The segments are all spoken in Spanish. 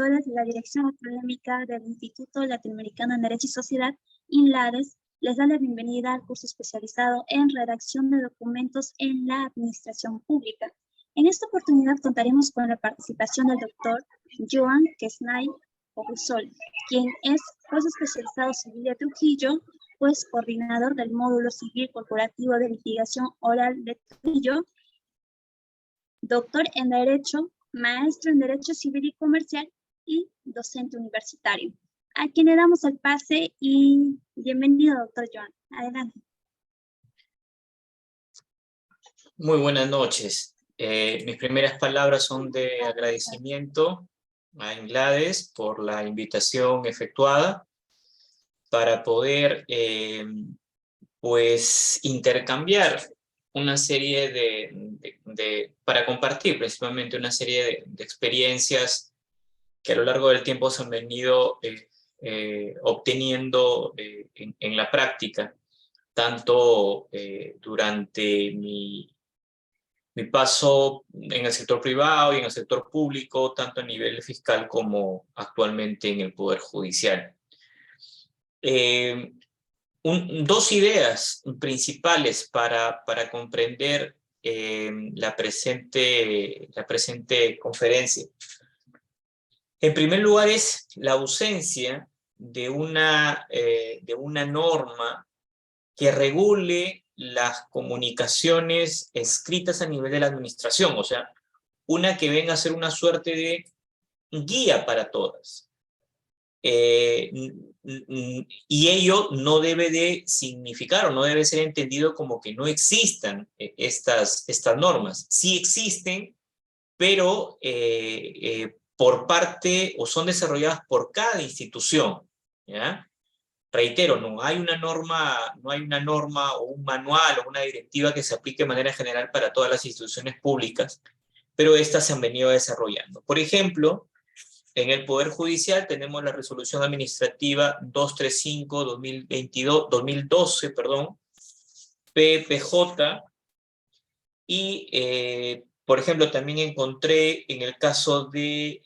directores de la Dirección Académica del Instituto Latinoamericano en Derecho y Sociedad, INLADES, les da la bienvenida al curso especializado en redacción de documentos en la administración pública. En esta oportunidad contaremos con la participación del doctor Joan Quesnay Obusol, quien es juez especializado civil de Trujillo, juez coordinador del módulo civil corporativo de litigación oral de Trujillo, doctor en Derecho, maestro en Derecho Civil y Comercial y docente universitario. A quien le damos el pase y bienvenido, doctor Joan. Adelante. Muy buenas noches. Mis primeras palabras son de agradecimiento a INLADES por la invitación efectuada para poder pues intercambiar una serie para compartir principalmente una serie de experiencias que a lo largo del tiempo se han venido obteniendo en la práctica, tanto durante mi paso en el sector privado y en el sector público, tanto a nivel fiscal como actualmente en el Poder Judicial. Dos ideas principales para comprender la presente conferencia. En primer lugar es la ausencia de una norma que regule las comunicaciones escritas a nivel de la administración, o sea, una que venga a ser una suerte de guía para todas. Y ello no debe de significar o no debe ser entendido como que no existan estas normas. Sí existen, pero por parte o son desarrolladas por cada institución, ¿ya? Reitero, no hay una norma o un manual o una directiva que se aplique de manera general para todas las instituciones públicas, pero estas se han venido desarrollando. Por ejemplo, en el Poder Judicial tenemos la Resolución Administrativa 235-2012, PPJ, y, por ejemplo, también encontré en el caso de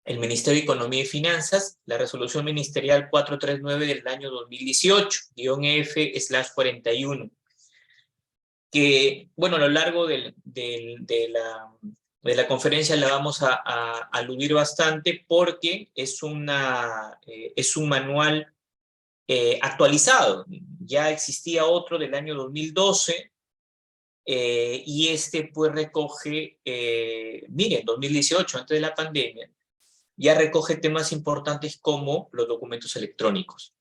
el Ministerio de Economía y Finanzas, la Resolución Ministerial 439 del año 2018-F/41, que, bueno, a lo largo de la conferencia la vamos a aludir bastante porque es un manual actualizado. Ya existía otro del año 2012 y este pues recoge, miren, 2018, antes de la pandemia, ya recoge temas importantes como los documentos electrónicos,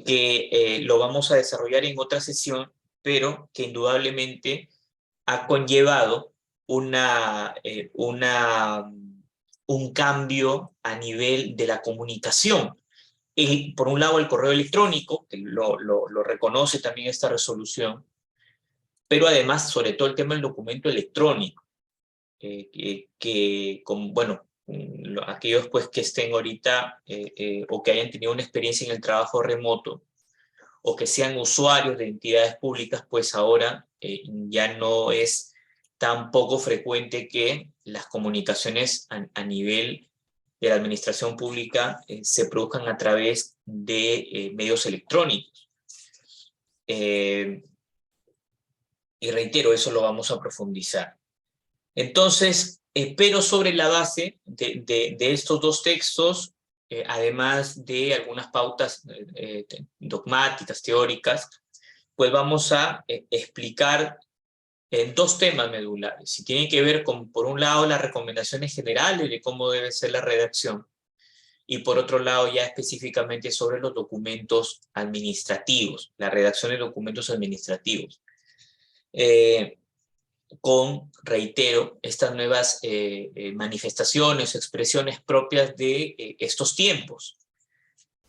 que lo vamos a desarrollar en otra sesión, pero que indudablemente ha conllevado un cambio a nivel de la comunicación. Por un lado, el correo electrónico, que lo reconoce también esta resolución, pero además, sobre todo, el tema del documento electrónico, bueno, aquellos pues que estén ahorita o que hayan tenido una experiencia en el trabajo remoto o que sean usuarios de entidades públicas, pues ahora ya no es tan poco frecuente que las comunicaciones a nivel de la administración pública se produzcan a través de medios electrónicos. Y reitero, eso lo vamos a profundizar. Entonces, pero sobre la base de estos dos textos, además de algunas pautas dogmáticas, teóricas, pues vamos a explicar dos temas medulares. Y tienen que ver con, por un lado, las recomendaciones generales de cómo debe ser la redacción, y por otro lado, ya específicamente sobre los documentos administrativos, la redacción de documentos administrativos. Reitero, estas nuevas manifestaciones, expresiones propias de estos tiempos.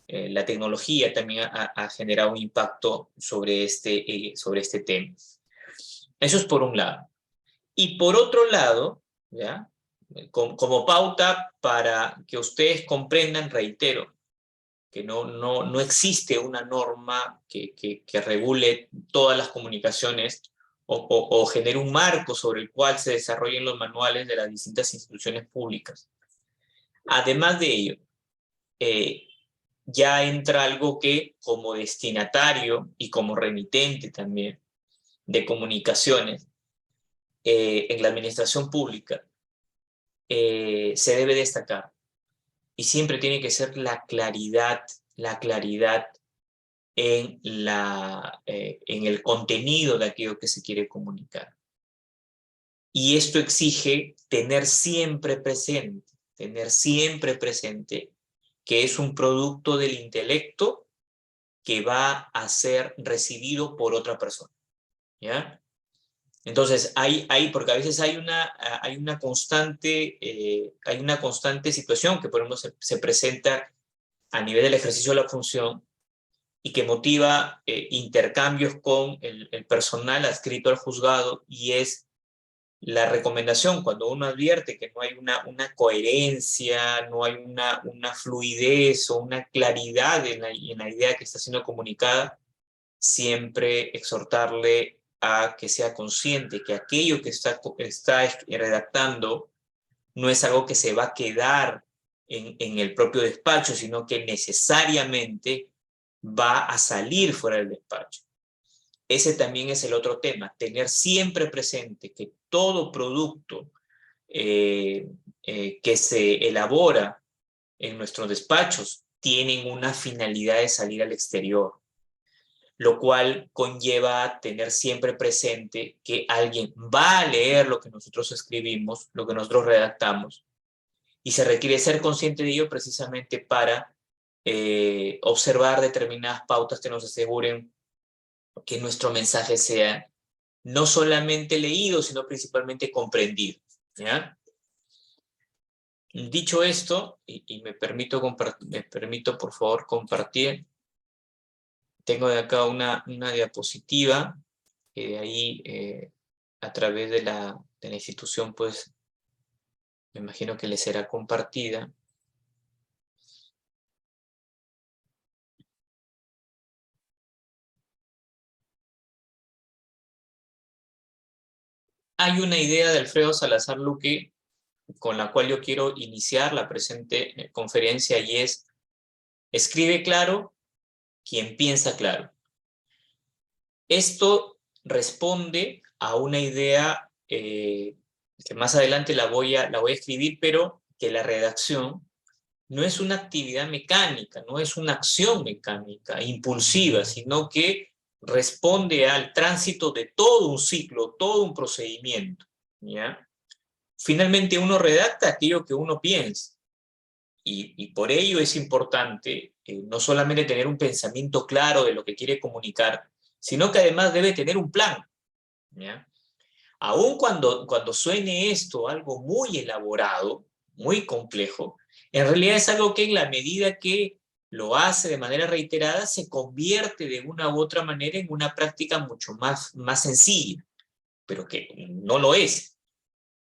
La tecnología también ha generado un impacto sobre este tema. Eso es por un lado. Y por otro lado, ¿ya? Como pauta para que ustedes comprendan, reitero, que no existe una norma que regule todas las comunicaciones o genere un marco sobre el cual se desarrollen los manuales de las distintas instituciones públicas. Además de ello, ya entra algo que como destinatario y como remitente también de comunicaciones en la administración pública se debe destacar. Y siempre tiene que ser la claridad en el contenido de aquello que se quiere comunicar. Y esto exige tener siempre presente que es un producto del intelecto que va a ser recibido por otra persona, ¿ya? Entonces, porque a veces hay una constante situación que, por ejemplo, se presenta a nivel del ejercicio de la función y que motiva intercambios con el personal adscrito al juzgado, y es la recomendación cuando uno advierte que no hay una coherencia, no hay una fluidez o una claridad en la idea que está siendo comunicada, siempre exhortarle a que sea consciente que aquello que está redactando no es algo que se va a quedar en el propio despacho, sino que necesariamente va a salir fuera del despacho. Ese también es el otro tema, tener siempre presente que todo producto que se elabora en nuestros despachos tienen una finalidad de salir al exterior, lo cual conlleva tener siempre presente que alguien va a leer lo que nosotros escribimos, lo que nosotros redactamos, y se requiere ser consciente de ello precisamente para observar determinadas pautas que nos aseguren que nuestro mensaje sea no solamente leído, sino principalmente comprendido, ¿ya? Dicho esto, y me permito por favor compartir, tengo de acá una diapositiva que de ahí a través de la institución, pues me imagino que les será compartida. Hay una idea de Alfredo Salazar Luque con la cual yo quiero iniciar la presente conferencia, y es: escribe claro quien piensa claro. Esto responde a una idea que más adelante la voy a escribir, pero que la redacción no es una actividad mecánica, no es una acción mecánica, impulsiva, sino que responde al tránsito de todo un ciclo, todo un procedimiento, ¿ya? Finalmente uno redacta aquello que uno piensa, y por ello es importante no solamente tener un pensamiento claro de lo que quiere comunicar, sino que además debe tener un plan, ¿ya? Aun cuando suene esto algo muy elaborado, muy complejo, en realidad es algo que en la medida que lo hace de manera reiterada se convierte de una u otra manera en una práctica mucho más sencilla, pero que no lo es.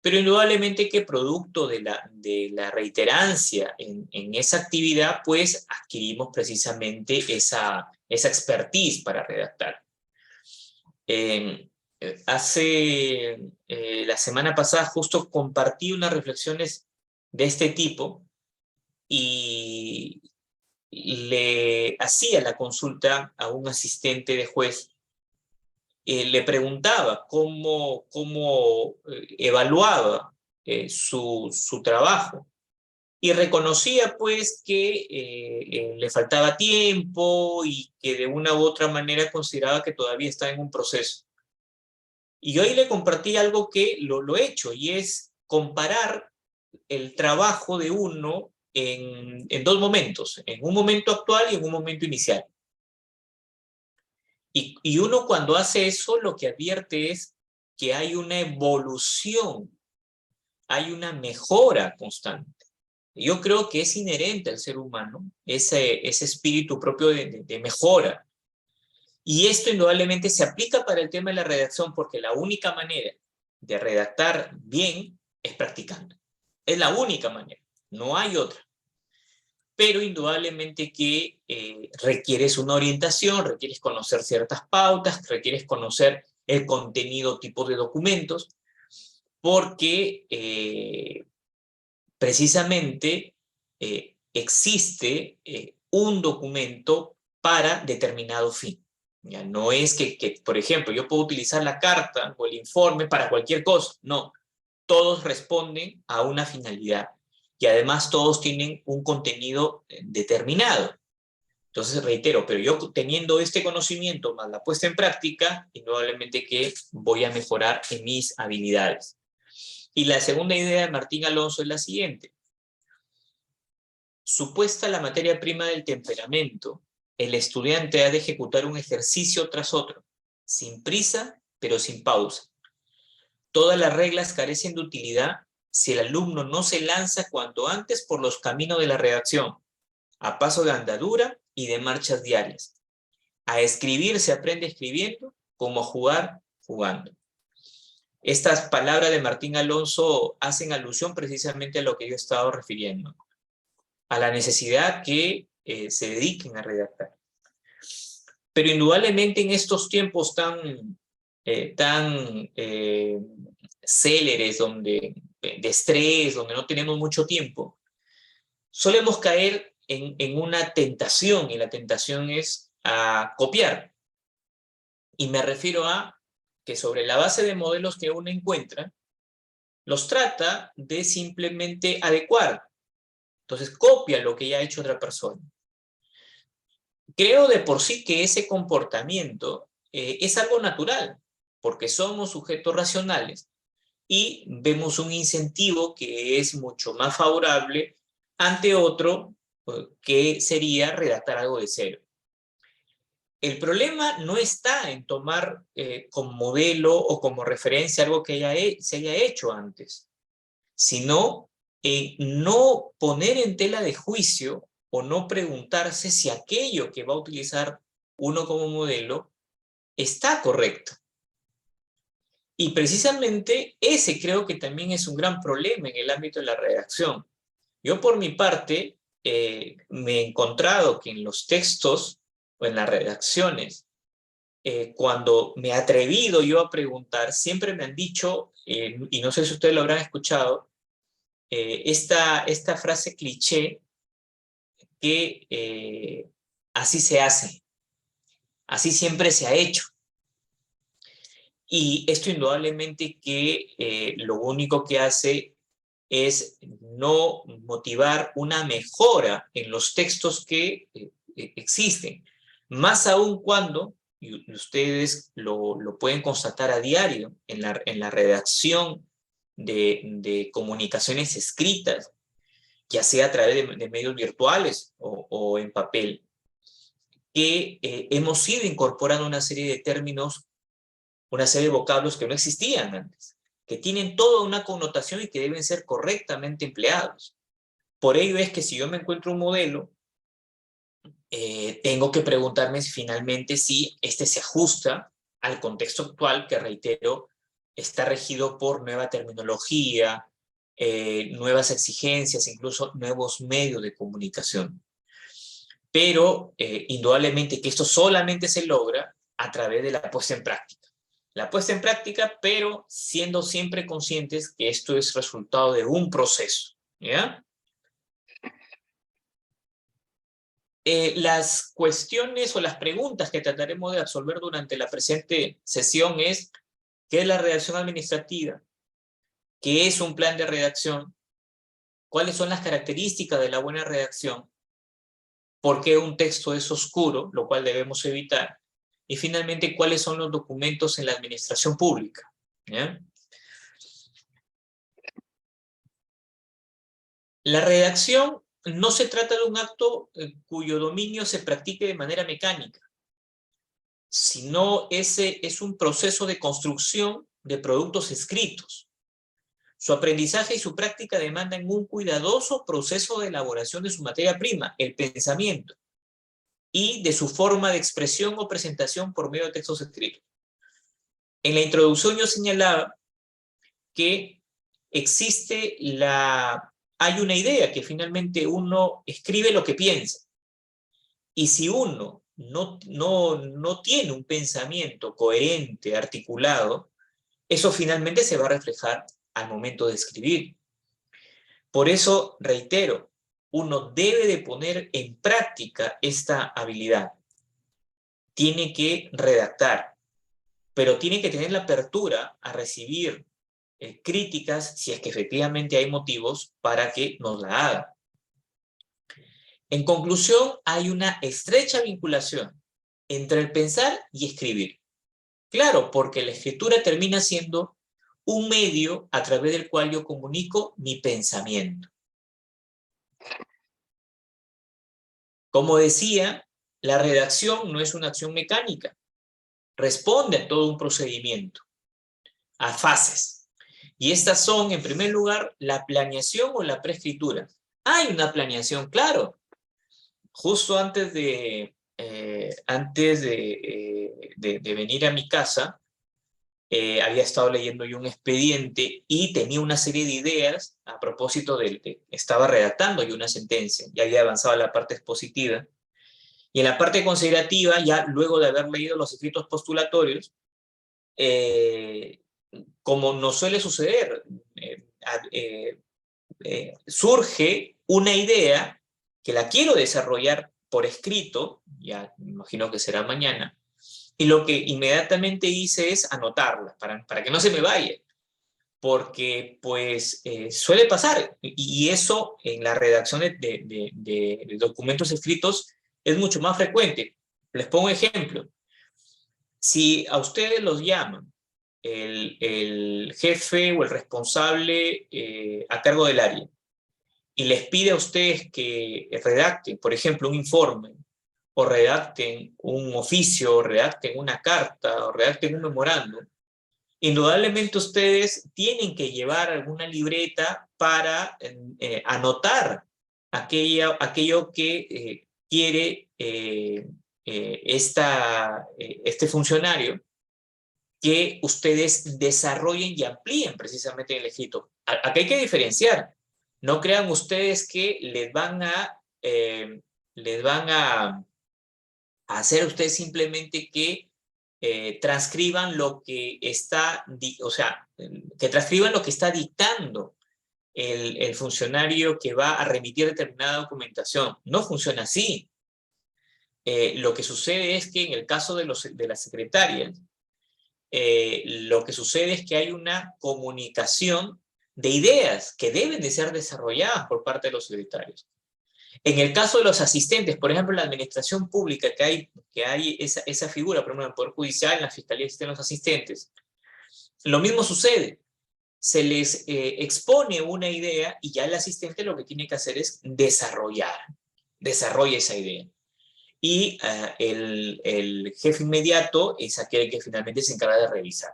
Pero indudablemente que producto de la reiterancia en esa actividad, pues adquirimos precisamente esa expertise para redactar. La semana pasada justo compartí unas reflexiones de este tipo y le hacía la consulta a un asistente de juez. Le preguntaba cómo evaluaba su trabajo, y reconocía pues que le faltaba tiempo y que de una u otra manera consideraba que todavía está en un proceso. Y yo ahí le compartí algo que lo he hecho, y es comparar el trabajo de uno en dos momentos, en un momento actual y en un momento inicial. Y uno cuando hace eso lo que advierte es que hay una evolución, hay una mejora constante. Yo creo que es inherente al ser humano ese espíritu propio de mejora. Y esto indudablemente se aplica para el tema de la redacción, porque la única manera de redactar bien es practicando. Es la única manera, no hay otra. Pero indudablemente que requieres una orientación, requieres conocer ciertas pautas, requieres conocer el contenido tipo de documentos, porque precisamente existe un documento para determinado fin. Ya no es que, por ejemplo, yo puedo utilizar la carta o el informe para cualquier cosa. No, todos responden a una finalidad y además todos tienen un contenido determinado. Entonces, reitero, pero yo teniendo este conocimiento más la puesta en práctica, indudablemente que voy a mejorar en mis habilidades. Y la segunda idea de Martín Alonso es la siguiente. Supuesta la materia prima del temperamento, el estudiante ha de ejecutar un ejercicio tras otro, sin prisa, pero sin pausa. Todas las reglas carecen de utilidad si el alumno no se lanza cuanto antes por los caminos de la redacción, a paso de andadura y de marchas diarias. A escribir se aprende escribiendo, como a jugar jugando. Estas palabras de Martín Alonso hacen alusión precisamente a lo que yo he estado refiriendo, a la necesidad que se dediquen a redactar. Pero indudablemente en estos tiempos tan céleres, de estrés, donde no tenemos mucho tiempo, solemos caer en una tentación, y la tentación es a copiar. Y me refiero a que sobre la base de modelos que uno encuentra, los trata de simplemente adecuar. Entonces copia lo que ya ha hecho otra persona. Creo de por sí que ese comportamiento es algo natural, porque somos sujetos racionales y vemos un incentivo que es mucho más favorable ante otro que sería redactar algo de cero. El problema no está en tomar como modelo o como referencia algo que se haya hecho antes, sino en no poner en tela de juicio o no preguntarse si aquello que va a utilizar uno como modelo está correcto. Y precisamente ese creo que también es un gran problema en el ámbito de la redacción. Yo por mi parte me he encontrado que en los textos o en las redacciones, cuando me he atrevido yo a preguntar, siempre me han dicho, y no sé si ustedes lo habrán escuchado, esta frase cliché que así se hace, así siempre se ha hecho. Y esto indudablemente que lo único que hace es no motivar una mejora en los textos que existen. Más aún cuando, y ustedes lo pueden constatar a diario en la redacción de comunicaciones escritas, ya sea a través de medios virtuales o en papel, que hemos ido incorporando una serie de términos, una serie de vocablos que no existían antes, que tienen toda una connotación y que deben ser correctamente empleados. Por ello es que si yo me encuentro un modelo, tengo que preguntarme finalmente si este se ajusta al contexto actual, que reitero, está regido por nueva terminología, nuevas exigencias, incluso nuevos medios de comunicación. Pero indudablemente que esto solamente se logra a través de la puesta en práctica. La puesta en práctica, pero siendo siempre conscientes que esto es resultado de un proceso, ¿ya? Las cuestiones o las preguntas que trataremos de absolver durante la presente sesión es: ¿qué es la redacción administrativa? ¿Qué es un plan de redacción? ¿Cuáles son las características de la buena redacción? ¿Por qué un texto es oscuro, lo cual debemos evitar? Y finalmente, ¿cuáles son los documentos en la administración pública? ¿Ya? La redacción no se trata de un acto cuyo dominio se practique de manera mecánica, sino ese es un proceso de construcción de productos escritos. Su aprendizaje y su práctica demandan un cuidadoso proceso de elaboración de su materia prima, el pensamiento, y de su forma de expresión o presentación por medio de textos escritos. En la introducción yo señalaba que hay una idea que finalmente uno escribe lo que piensa. Y si uno no tiene un pensamiento coherente, articulado, eso finalmente se va a reflejar al momento de escribir. Por eso, reitero, uno debe de poner en práctica esta habilidad. Tiene que redactar, pero tiene que tener la apertura a recibir críticas si es que efectivamente hay motivos para que nos la haga. En conclusión, hay una estrecha vinculación entre el pensar y escribir. Claro, porque la escritura termina siendo un medio a través del cual yo comunico mi pensamiento. Como decía, la redacción no es una acción mecánica. Responde a todo un procedimiento, a fases. Y estas son, en primer lugar, la planeación o la preescritura. Hay una planeación, claro. Justo antes de venir a mi casa, había estado leyendo yo un expediente y tenía una serie de ideas a propósito estaba redactando yo una sentencia, ya había avanzado a la parte expositiva, y en la parte considerativa, ya luego de haber leído los escritos postulatorios, como nos suele suceder, surge una idea que la quiero desarrollar por escrito, ya me imagino que será mañana, y lo que inmediatamente hice es anotarla, para que no se me vaya, porque pues suele pasar, y eso en la redacción de documentos escritos es mucho más frecuente. Les pongo ejemplo. Si a ustedes los llaman el jefe o el responsable a cargo del área, y les pide a ustedes que redacten, por ejemplo, un informe, o redacten un oficio, o redacten una carta, o redacten un memorándum, indudablemente ustedes tienen que llevar alguna libreta para anotar aquello que quiere este funcionario, que ustedes desarrollen y amplíen precisamente en el escrito. Aquí hay que diferenciar. No crean ustedes que les van a hacer ustedes simplemente que transcriban lo que está, que transcriban lo que está dictando el funcionario que va a remitir determinada documentación. No funciona así. Lo que sucede es que en el caso de las secretarias, lo que sucede es que hay una comunicación de ideas que deben de ser desarrolladas por parte de los secretarios. En el caso de los asistentes, por ejemplo, en la administración pública, que hay esa figura, por ejemplo, en el Poder Judicial, en la Fiscalía existen los asistentes, lo mismo sucede. Se les expone una idea y ya el asistente lo que tiene que hacer es desarrolla esa idea. Y el jefe inmediato es aquel que finalmente se encarga de revisar.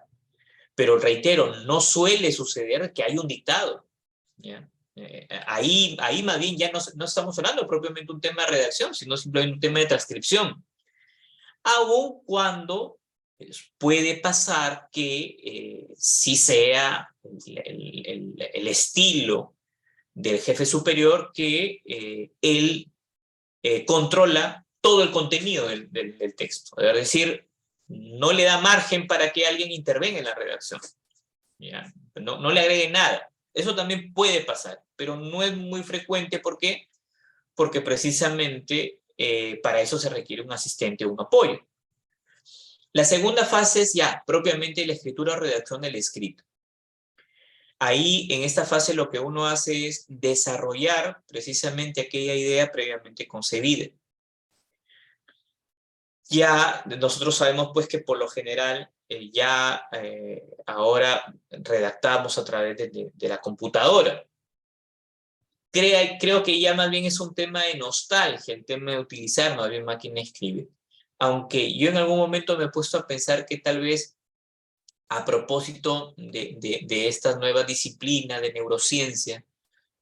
Pero reitero, no suele suceder que hay un dictado, ¿ya? Ahí más bien ya no estamos hablando propiamente de un tema de redacción, sino simplemente un tema de transcripción. Aun cuando puede pasar que sí sea el estilo del jefe superior que él controla todo el contenido del texto. Es decir, no le da margen para que alguien intervenga en la redacción. ¿Ya? No le agregue nada. Eso también puede pasar, pero no es muy frecuente. ¿Por qué? Porque precisamente para eso se requiere un asistente o un apoyo. La segunda fase es ya propiamente la escritura o redacción del escrito. Ahí, en esta fase, lo que uno hace es desarrollar precisamente aquella idea previamente concebida. Ya nosotros sabemos pues que por lo general ahora redactamos a través de la computadora. Creo que ya más bien es un tema de nostalgia, el tema de utilizar más bien máquina escribe. Aunque yo en algún momento me he puesto a pensar que tal vez a propósito de esta nueva disciplina de neurociencia,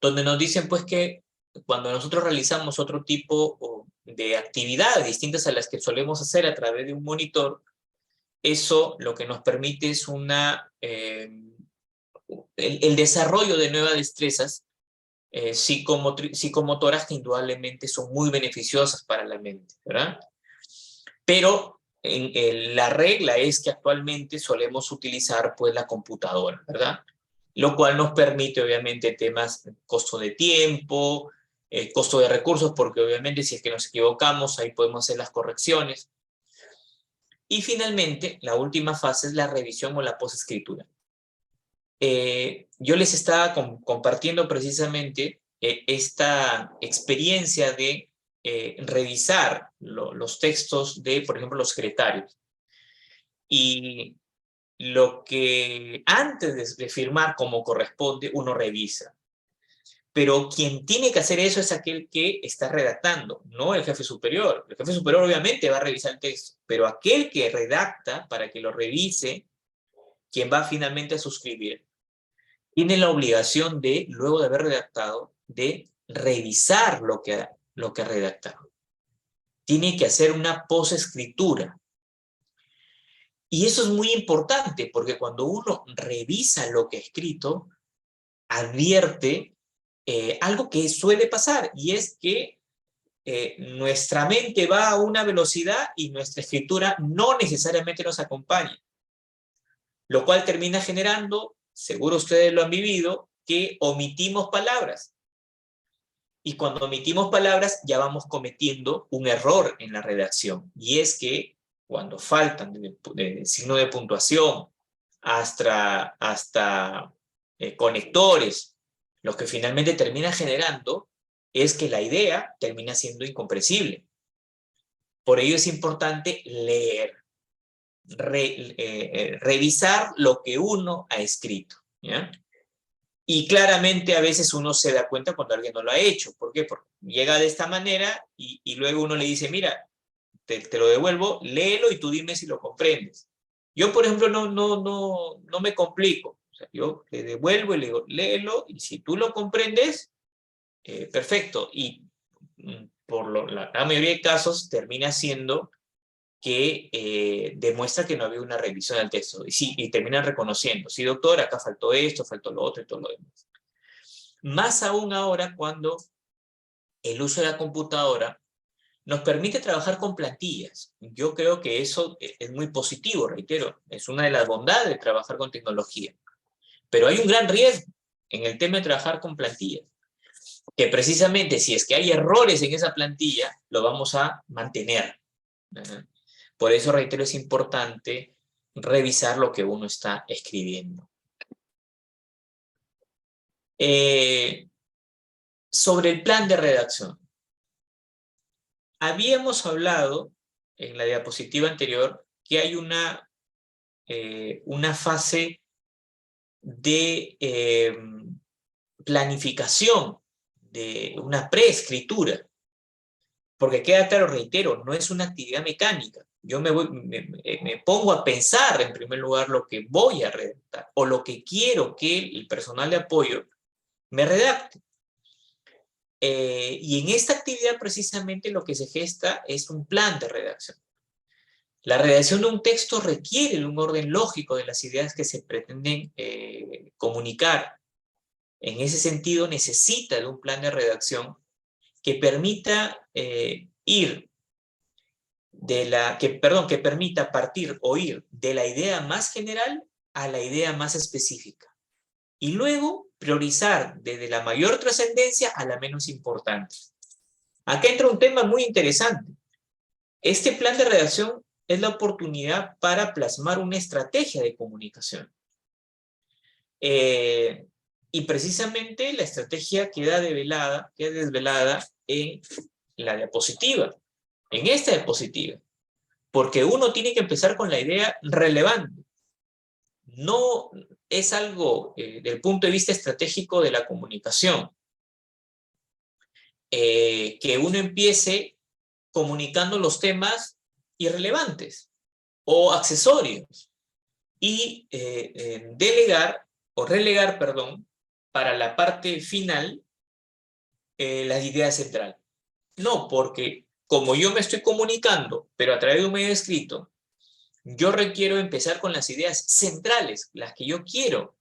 donde nos dicen pues que cuando nosotros realizamos otro tipo de actividades distintas a las que solemos hacer a través de un monitor, eso lo que nos permite es el desarrollo de nuevas destrezas psicomotoras que indudablemente son muy beneficiosas para la mente, ¿verdad? Pero la regla es que actualmente solemos utilizar pues la computadora, ¿verdad? Lo cual nos permite obviamente temas, costo de tiempo, costo de recursos, porque obviamente si es que nos equivocamos, ahí podemos hacer las correcciones. Y finalmente, la última fase es la revisión o la posescritura. Yo les estaba compartiendo precisamente esta experiencia de revisar los textos de, por ejemplo, los secretarios. Y lo que antes de firmar como corresponde, uno revisa. Pero quien tiene que hacer eso es aquel que está redactando, no el jefe superior. El jefe superior obviamente va a revisar el texto, pero aquel que redacta, para que lo revise, quien va finalmente a suscribir, tiene la obligación de, luego de haber redactado, de revisar lo que ha redactado. Tiene que hacer una posescritura. Y eso es muy importante, porque cuando uno revisa lo que ha escrito, advierte algo que suele pasar, y es que nuestra mente va a una velocidad y nuestra escritura no necesariamente nos acompaña. Lo cual termina generando, seguro ustedes lo han vivido, que omitimos palabras. Y cuando omitimos palabras ya vamos cometiendo un error en la redacción. Y es que cuando faltan de signo de puntuación hasta conectores, lo que finalmente termina generando es que la idea termina siendo incomprensible. Por ello es importante leer, revisar lo que uno ha escrito, ¿ya? Y claramente a veces uno se da cuenta cuando alguien no lo ha hecho. ¿Por qué? Porque llega de esta manera y luego uno le dice, mira, te lo devuelvo, léelo y tú dime si lo comprendes. Yo, por ejemplo, no me complico. O sea, yo le devuelvo y le digo, léelo, y si tú lo comprendes, perfecto. Y por la gran mayoría de casos termina siendo que demuestra que no había una revisión del texto. Y terminan reconociendo, sí, doctor, acá faltó esto, faltó lo otro y todo lo demás. Más aún ahora cuando el uso de la computadora nos permite trabajar con plantillas. Yo creo que eso es muy positivo, reitero, es una de las bondades de trabajar con tecnología. Pero hay un gran riesgo en el tema de trabajar con plantillas, que precisamente si es que hay errores en esa plantilla, lo vamos a mantener. Por eso, reitero, es importante revisar lo que uno está escribiendo. Sobre el plan de redacción. Habíamos hablado en la diapositiva anterior que hay una fase de planificación, de una preescritura. Porque queda claro, reitero, no es una actividad mecánica. Yo me pongo a pensar en primer lugar lo que voy a redactar o lo que quiero que el personal de apoyo me redacte. Y en esta actividad precisamente lo que se gesta es un plan de redacción. La redacción de un texto requiere de un orden lógico de las ideas que se pretenden comunicar. En ese sentido necesita de un plan de redacción que permita que permita partir o ir de la idea más general a la idea más específica. Y luego priorizar desde la mayor trascendencia a la menos importante. Acá entra un tema muy interesante. Este plan de redacción es la oportunidad para plasmar una estrategia de comunicación. Y precisamente la estrategia queda desvelada en la diapositiva, en esta diapositiva, porque uno tiene que empezar con la idea relevante. No es algo del punto de vista estratégico de la comunicación, que uno empiece comunicando los temas irrelevantes o accesorios y relegar, para la parte final las ideas centrales. No, porque como yo me estoy comunicando, pero a través de un medio escrito, yo requiero empezar con las ideas centrales, las que yo quiero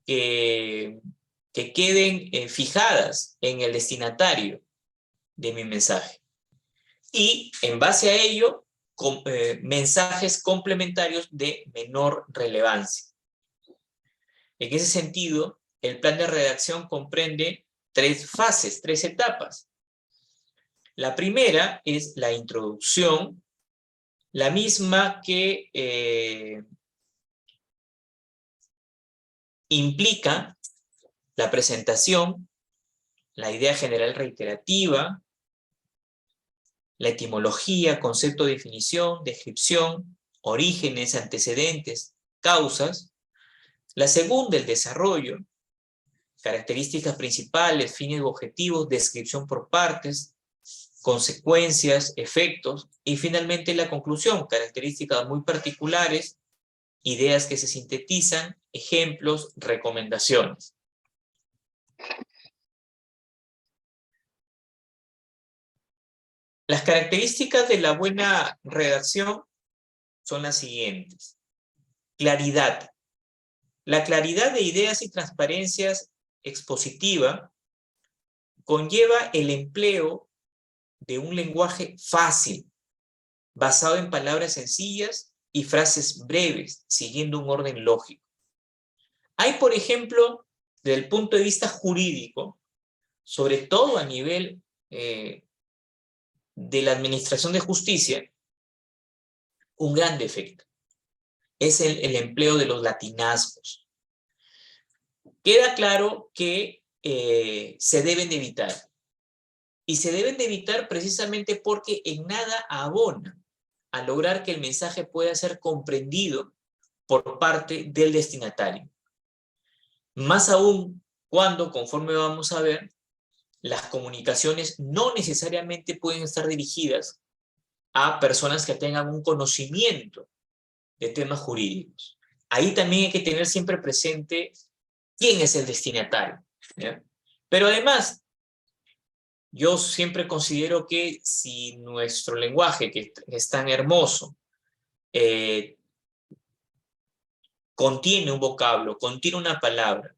que queden fijadas en el destinatario de mi mensaje. Y en base a ello, mensajes complementarios de menor relevancia. En ese sentido, el plan de redacción comprende tres fases, tres etapas. La primera es la introducción, la misma que implica la presentación, la idea general reiterativa, la etimología, concepto, definición, descripción, orígenes, antecedentes, causas. La segunda, el desarrollo, características principales, fines u objetivos, descripción por partes, consecuencias, efectos, y finalmente la conclusión, características muy particulares, ideas que se sintetizan, ejemplos, recomendaciones. Las características de la buena redacción son las siguientes. Claridad. La claridad de ideas y transparencias expositiva conlleva el empleo de un lenguaje fácil, basado en palabras sencillas y frases breves, siguiendo un orden lógico. Hay, por ejemplo, desde el punto de vista jurídico, sobre todo a nivel de la administración de justicia, un gran defecto. Es el empleo de los latinazgos. Queda claro que se deben de evitar. Y se deben de evitar precisamente porque en nada abona a lograr que el mensaje pueda ser comprendido por parte del destinatario. Más aún cuando, conforme vamos a ver, las comunicaciones no necesariamente pueden estar dirigidas a personas que tengan un conocimiento de temas jurídicos. Ahí también hay que tener siempre presente quién es el destinatario, ¿ya? Pero además, yo siempre considero que si nuestro lenguaje, que es tan hermoso, contiene un vocablo, contiene una palabra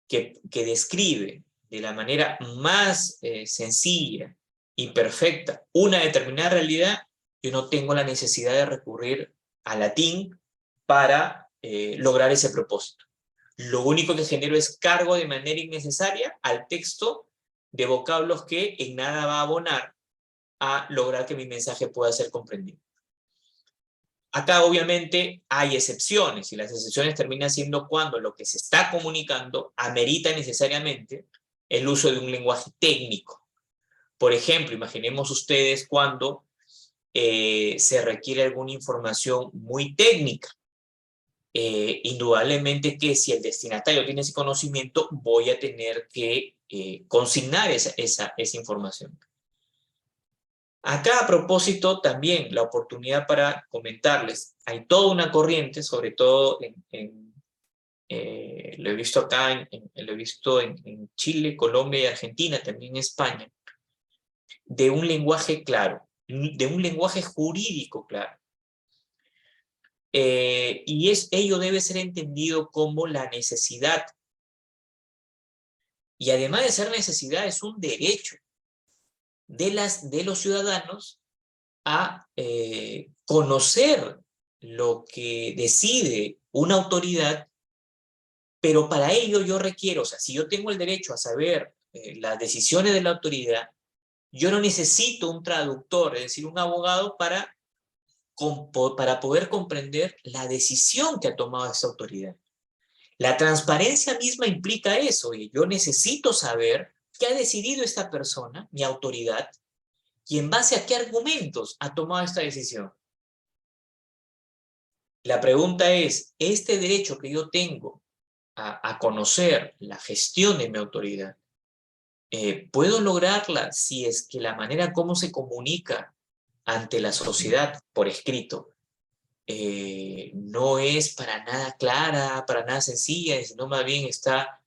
que describe de la manera más sencilla y perfecta una determinada realidad, yo no tengo la necesidad de recurrir al latín para lograr ese propósito. Lo único que genero es cargo de manera innecesaria al texto de vocablos que en nada va a abonar a lograr que mi mensaje pueda ser comprendido. Acá obviamente hay excepciones, y las excepciones terminan siendo cuando lo que se está comunicando amerita necesariamente el uso de un lenguaje técnico. Por ejemplo, imaginemos ustedes cuando se requiere alguna información muy técnica. Indudablemente que si el destinatario tiene ese conocimiento, voy a tener que consignar esa información. Acá, a propósito, también la oportunidad para comentarles, hay toda una corriente, sobre todo lo he visto acá, lo he visto en Chile, Colombia y Argentina, también en España, de un lenguaje claro, de un lenguaje jurídico claro. Y ello debe ser entendido como la necesidad. Y además de ser necesidad, es un derecho de los ciudadanos a conocer lo que decide una autoridad, pero para ello yo requiero, o sea, si yo tengo el derecho a saber las decisiones de la autoridad, yo no necesito un traductor, es decir, un abogado para poder comprender la decisión que ha tomado esa autoridad. La transparencia misma implica eso, y yo necesito saber qué ha decidido esta persona, mi autoridad, y en base a qué argumentos ha tomado esta decisión. La pregunta es, ¿este derecho que yo tengo a conocer la gestión de mi autoridad, puedo lograrla si es que la manera como se comunica ante la sociedad por escrito no es para nada clara, para nada sencilla, sino más bien está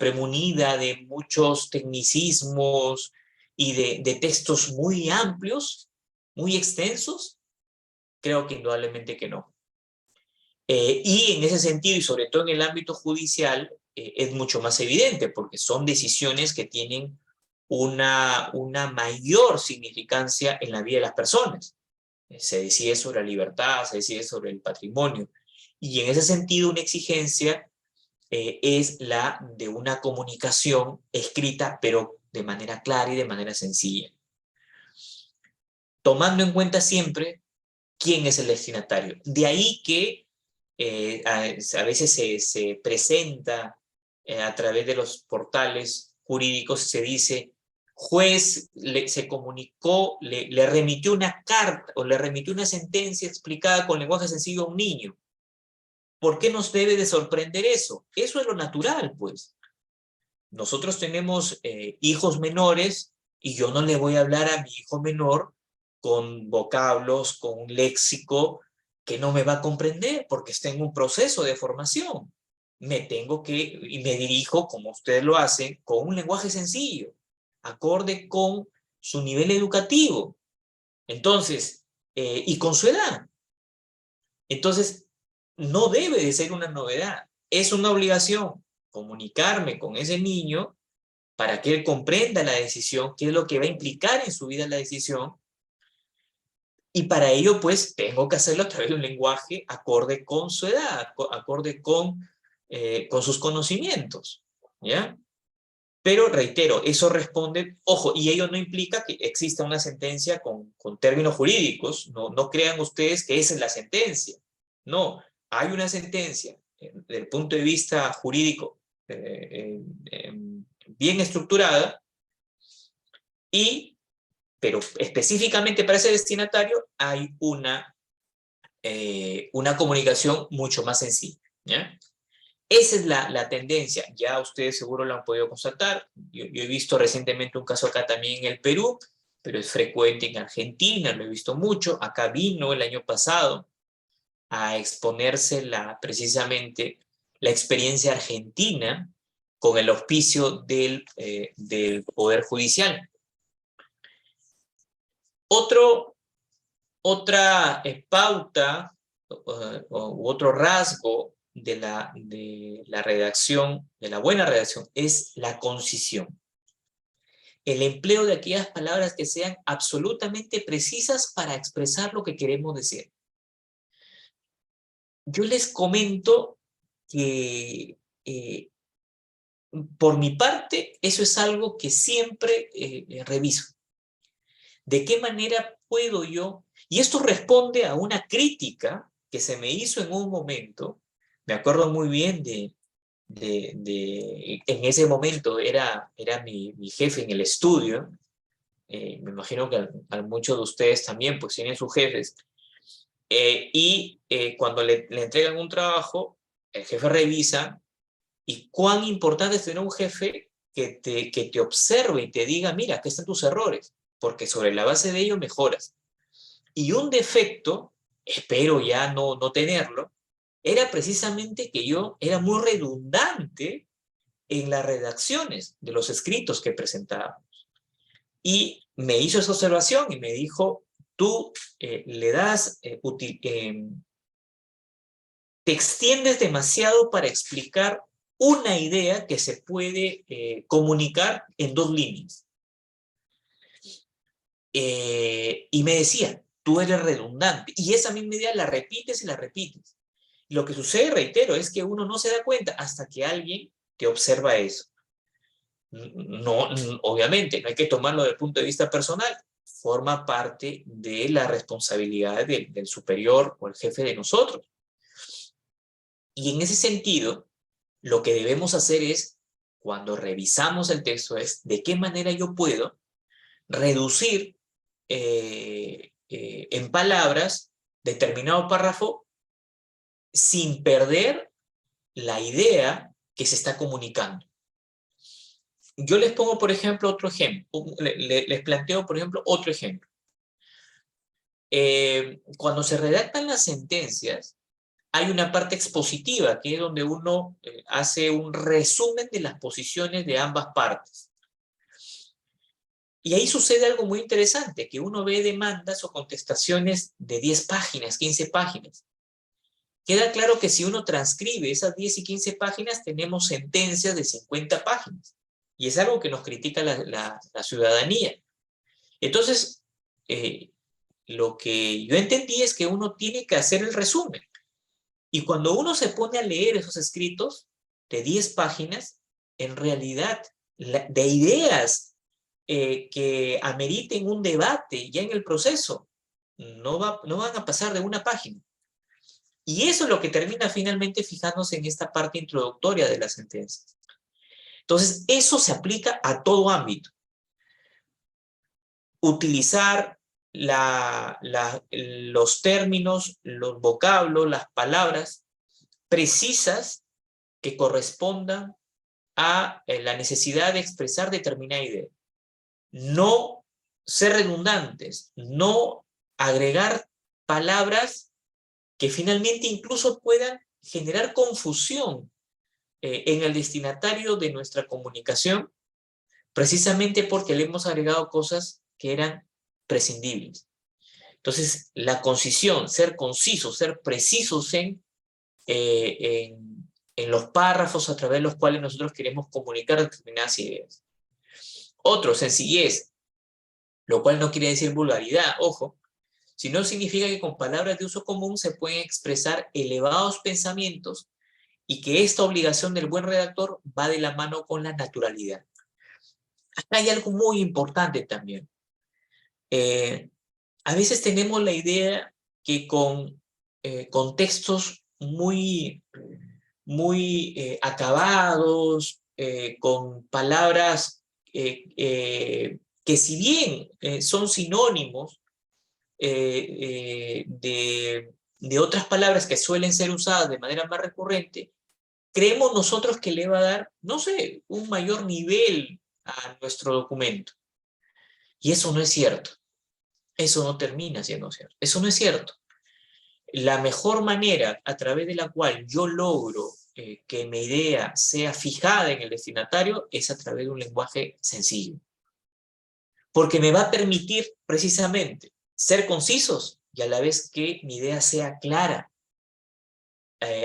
premunida de muchos tecnicismos y de textos muy amplios, muy extensos? Creo que indudablemente que no. Y en ese sentido, y sobre todo en el ámbito judicial, es mucho más evidente, porque son decisiones que tienen una mayor significancia en la vida de las personas. Se decide sobre la libertad, se decide sobre el patrimonio. Y en ese sentido, una exigencia es la de una comunicación escrita, pero de manera clara y de manera sencilla. Tomando en cuenta siempre quién es el destinatario. De ahí que a veces se presenta a través de los portales jurídicos, se dice, juez se comunicó, le remitió una carta o le remitió una sentencia explicada con lenguaje sencillo a un niño. ¿Por qué nos debe de sorprender eso? Eso es lo natural, pues. Nosotros tenemos hijos menores y yo no le voy a hablar a mi hijo menor con vocablos, con un léxico que no me va a comprender porque está en un proceso de formación. Y me dirijo, como ustedes lo hacen, con un lenguaje sencillo, acorde con su nivel educativo. Entonces, y con su edad. Entonces, no debe de ser una novedad. Es una obligación comunicarme con ese niño para que él comprenda la decisión, qué es lo que va a implicar en su vida la decisión, y para ello, pues, tengo que hacerlo a través de un lenguaje acorde con su edad, acorde con sus conocimientos, ¿ya? Pero, reitero, eso responde, ojo, y ello no implica que exista una sentencia con términos jurídicos, no crean ustedes que esa es la sentencia. No, hay una sentencia, desde el punto de vista jurídico, bien estructurada, pero específicamente para ese destinatario hay una comunicación mucho más sencilla, ¿ya? Esa es la tendencia, ya ustedes seguro lo han podido constatar. Yo he visto recientemente un caso acá también en el Perú, pero es frecuente en Argentina, lo he visto mucho. Acá vino el año pasado a exponerse precisamente la experiencia argentina con el auspicio del Poder Judicial. Otra pauta u otro rasgo de la redacción, de la buena redacción, es la concisión. El empleo de aquellas palabras que sean absolutamente precisas para expresar lo que queremos decir. Yo les comento que por mi parte, eso es algo que siempre reviso. ¿De qué manera puedo yo? Y esto responde a una crítica que se me hizo en un momento. Me acuerdo muy bien en ese momento era mi jefe en el estudio. Me imagino que a muchos de ustedes también pues tienen sus jefes. Cuando le entregan un trabajo, el jefe revisa, y cuán importante es tener un jefe que te observe y te diga, mira, aquí están tus errores, porque sobre la base de ello mejoras. Y un defecto, espero ya no tenerlo, era precisamente que yo era muy redundante en las redacciones de los escritos que presentábamos. Y me hizo esa observación y me dijo, tú le das, te extiendes demasiado para explicar una idea que se puede comunicar en 2 líneas. Y me decía, tú eres redundante. Y esa misma idea la repites y la repites. Lo que sucede, reitero, es que uno no se da cuenta hasta que alguien te observa eso. No, obviamente, no hay que tomarlo desde el punto de vista personal. Forma parte de la responsabilidad del superior o el jefe de nosotros. Y en ese sentido, lo que debemos hacer es, cuando revisamos el texto, es de qué manera yo puedo reducir en palabras determinado párrafo sin perder la idea que se está comunicando. Yo les pongo, por ejemplo, otro ejemplo. Les planteo, por ejemplo, otro ejemplo. Cuando se redactan las sentencias, hay una parte expositiva, que es donde uno hace un resumen de las posiciones de ambas partes. Y ahí sucede algo muy interesante, que uno ve demandas o contestaciones de 10 páginas, 15 páginas. Queda claro que si uno transcribe esas 10 y 15 páginas, tenemos sentencias de 50 páginas. Y es algo que nos critica la ciudadanía. Entonces, lo que yo entendí es que uno tiene que hacer el resumen. Y cuando uno se pone a leer esos escritos, de 10 páginas, en realidad, de ideas que ameriten un debate ya en el proceso, no van a pasar de una página. Y eso es lo que termina finalmente fijándose en esta parte introductoria de la sentencia. Entonces, eso se aplica a todo ámbito. Utilizar los términos, los vocablos, las palabras precisas que correspondan a la necesidad de expresar determinada idea. No ser redundantes, no agregar palabras que finalmente incluso puedan generar confusión en el destinatario de nuestra comunicación, precisamente porque le hemos agregado cosas que eran prescindibles. Entonces, la concisión, ser concisos, ser precisos en los párrafos a través de los cuales nosotros queremos comunicar determinadas ideas. Otro, sencillez, lo cual no quiere decir vulgaridad, ojo, sino significa que con palabras de uso común se pueden expresar elevados pensamientos y que esta obligación del buen redactor va de la mano con la naturalidad. Acá hay algo muy importante también. A veces tenemos la idea que con textos muy acabados, con palabras que si bien son sinónimos de otras palabras que suelen ser usadas de manera más recurrente, creemos nosotros que le va a dar, no sé, un mayor nivel a nuestro documento. Y eso no es cierto. Eso no termina siendo cierto. Eso no es cierto. La mejor manera a través de la cual yo logro que mi idea sea fijada en el destinatario es a través de un lenguaje sencillo. Porque me va a permitir precisamente ser concisos y a la vez que mi idea sea clara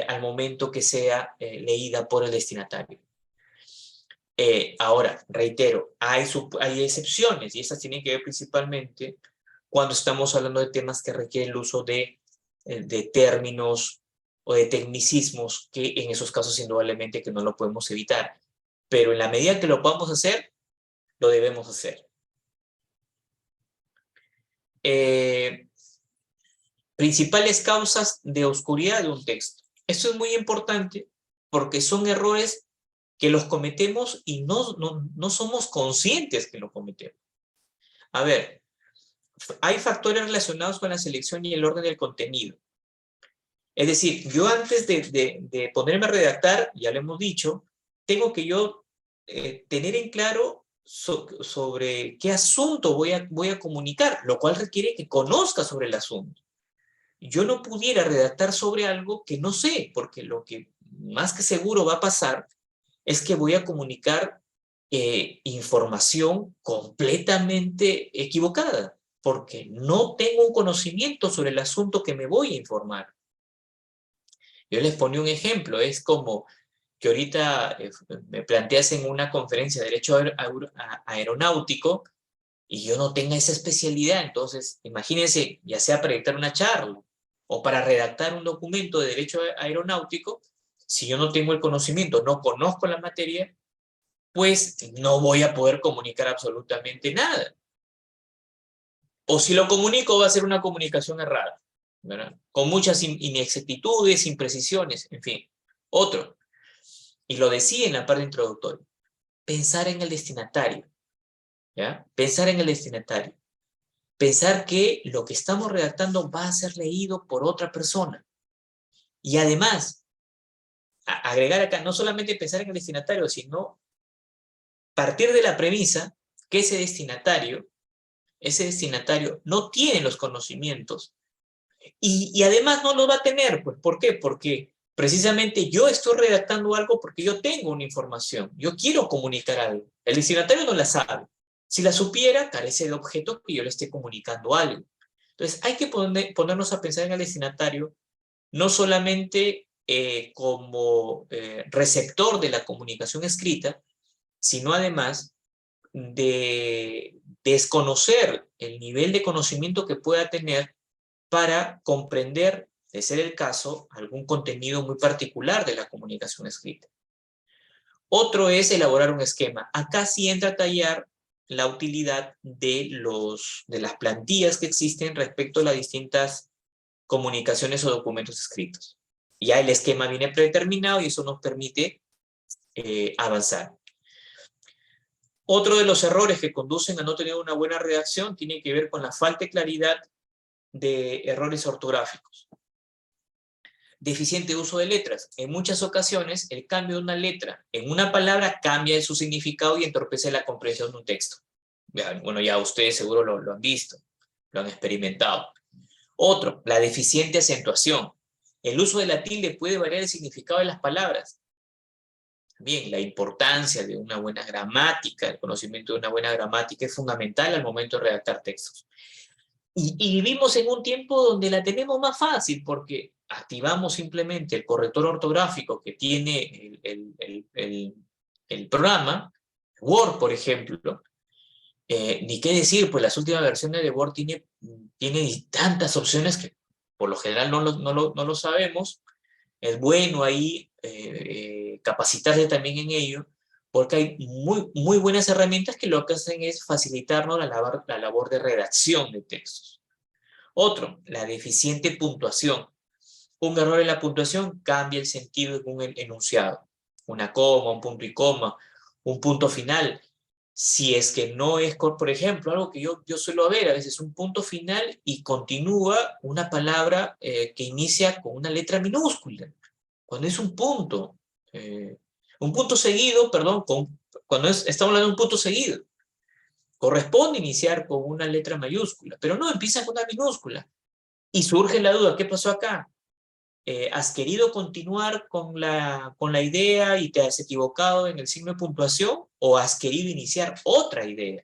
al momento que sea leída por el destinatario. Ahora, reitero, hay excepciones y esas tienen que ver principalmente cuando estamos hablando de temas que requieren el uso de términos o de tecnicismos que en esos casos indudablemente que no lo podemos evitar. Pero en la medida que lo podamos hacer, lo debemos hacer. Principales causas de oscuridad de un texto. Esto es muy importante porque son errores que los cometemos y no somos conscientes que lo cometemos. A ver, hay factores relacionados con la selección y el orden del contenido. Es decir, yo antes de ponerme a redactar, ya lo hemos dicho, tengo que yo tener en claro sobre qué asunto voy a comunicar, lo cual requiere que conozca sobre el asunto. Yo no pudiera redactar sobre algo que no sé, porque lo que más que seguro va a pasar es que voy a comunicar información completamente equivocada, porque no tengo un conocimiento sobre el asunto que me voy a informar. Yo les ponía un ejemplo, es como que ahorita me planteas en una conferencia de Derecho Aeronáutico y yo no tenga esa especialidad, entonces imagínense, ya sea para dictar una charla o para redactar un documento de Derecho Aeronáutico, si yo no tengo el conocimiento, no conozco la materia, pues no voy a poder comunicar absolutamente nada. O si lo comunico, va a ser una comunicación errada, ¿verdad? Con muchas inexactitudes, imprecisiones, en fin. Otro, y lo decía en la parte introductoria, pensar en el destinatario, ¿ya? Pensar en el destinatario. Pensar que lo que estamos redactando va a ser leído por otra persona. Y además, agregar acá, no solamente pensar en el destinatario, sino partir de la premisa que ese destinatario no tiene los conocimientos y además no los va a tener. Pues, ¿por qué? Porque precisamente yo estoy redactando algo porque yo tengo una información, yo quiero comunicar algo. El destinatario no la sabe. Si la supiera, carece de objeto que yo le esté comunicando algo. Entonces hay que ponernos a pensar en el destinatario no solamente como receptor de la comunicación escrita, sino además de desconocer el nivel de conocimiento que pueda tener para comprender, de ser el caso, algún contenido muy particular de la comunicación escrita. Otro es elaborar un esquema. Acá sí entra a tallar la utilidad de las plantillas que existen respecto a las distintas comunicaciones o documentos escritos. Ya el esquema viene predeterminado y eso nos permite avanzar. Otro de los errores que conducen a no tener una buena redacción tiene que ver con la falta de claridad de errores ortográficos. Deficiente uso de letras. En muchas ocasiones, el cambio de una letra en una palabra cambia de su significado y entorpece la comprensión de un texto. Bueno, ya ustedes seguro lo han visto, lo han experimentado. Otro, la deficiente acentuación. El uso de la tilde puede variar el significado de las palabras. Bien, la importancia de una buena gramática, el conocimiento de una buena gramática es fundamental al momento de redactar textos. Y vivimos en un tiempo donde la tenemos más fácil porque activamos simplemente el corrector ortográfico que tiene el programa, Word, por ejemplo. Ni qué decir, pues las últimas versiones de Word tiene tantas opciones que por lo general no lo sabemos. Es bueno ahí capacitarse también en ello, porque hay muy buenas herramientas que lo que hacen es facilitarnos la labor de redacción de textos. Otro, la deficiente puntuación. Un error en la puntuación cambia el sentido de un enunciado. Una coma, un punto y coma, un punto final. Si es que no es, por ejemplo, algo que yo suelo ver a veces, un punto final y continúa una palabra que inicia con una letra minúscula. Cuando es un punto seguido, perdón, cuando estamos hablando de un punto seguido, corresponde iniciar con una letra mayúscula, pero no, empieza con una minúscula. Y surge la duda, ¿qué pasó acá? ¿Has querido continuar con la idea y te has equivocado en el signo de puntuación? ¿O has querido iniciar otra idea?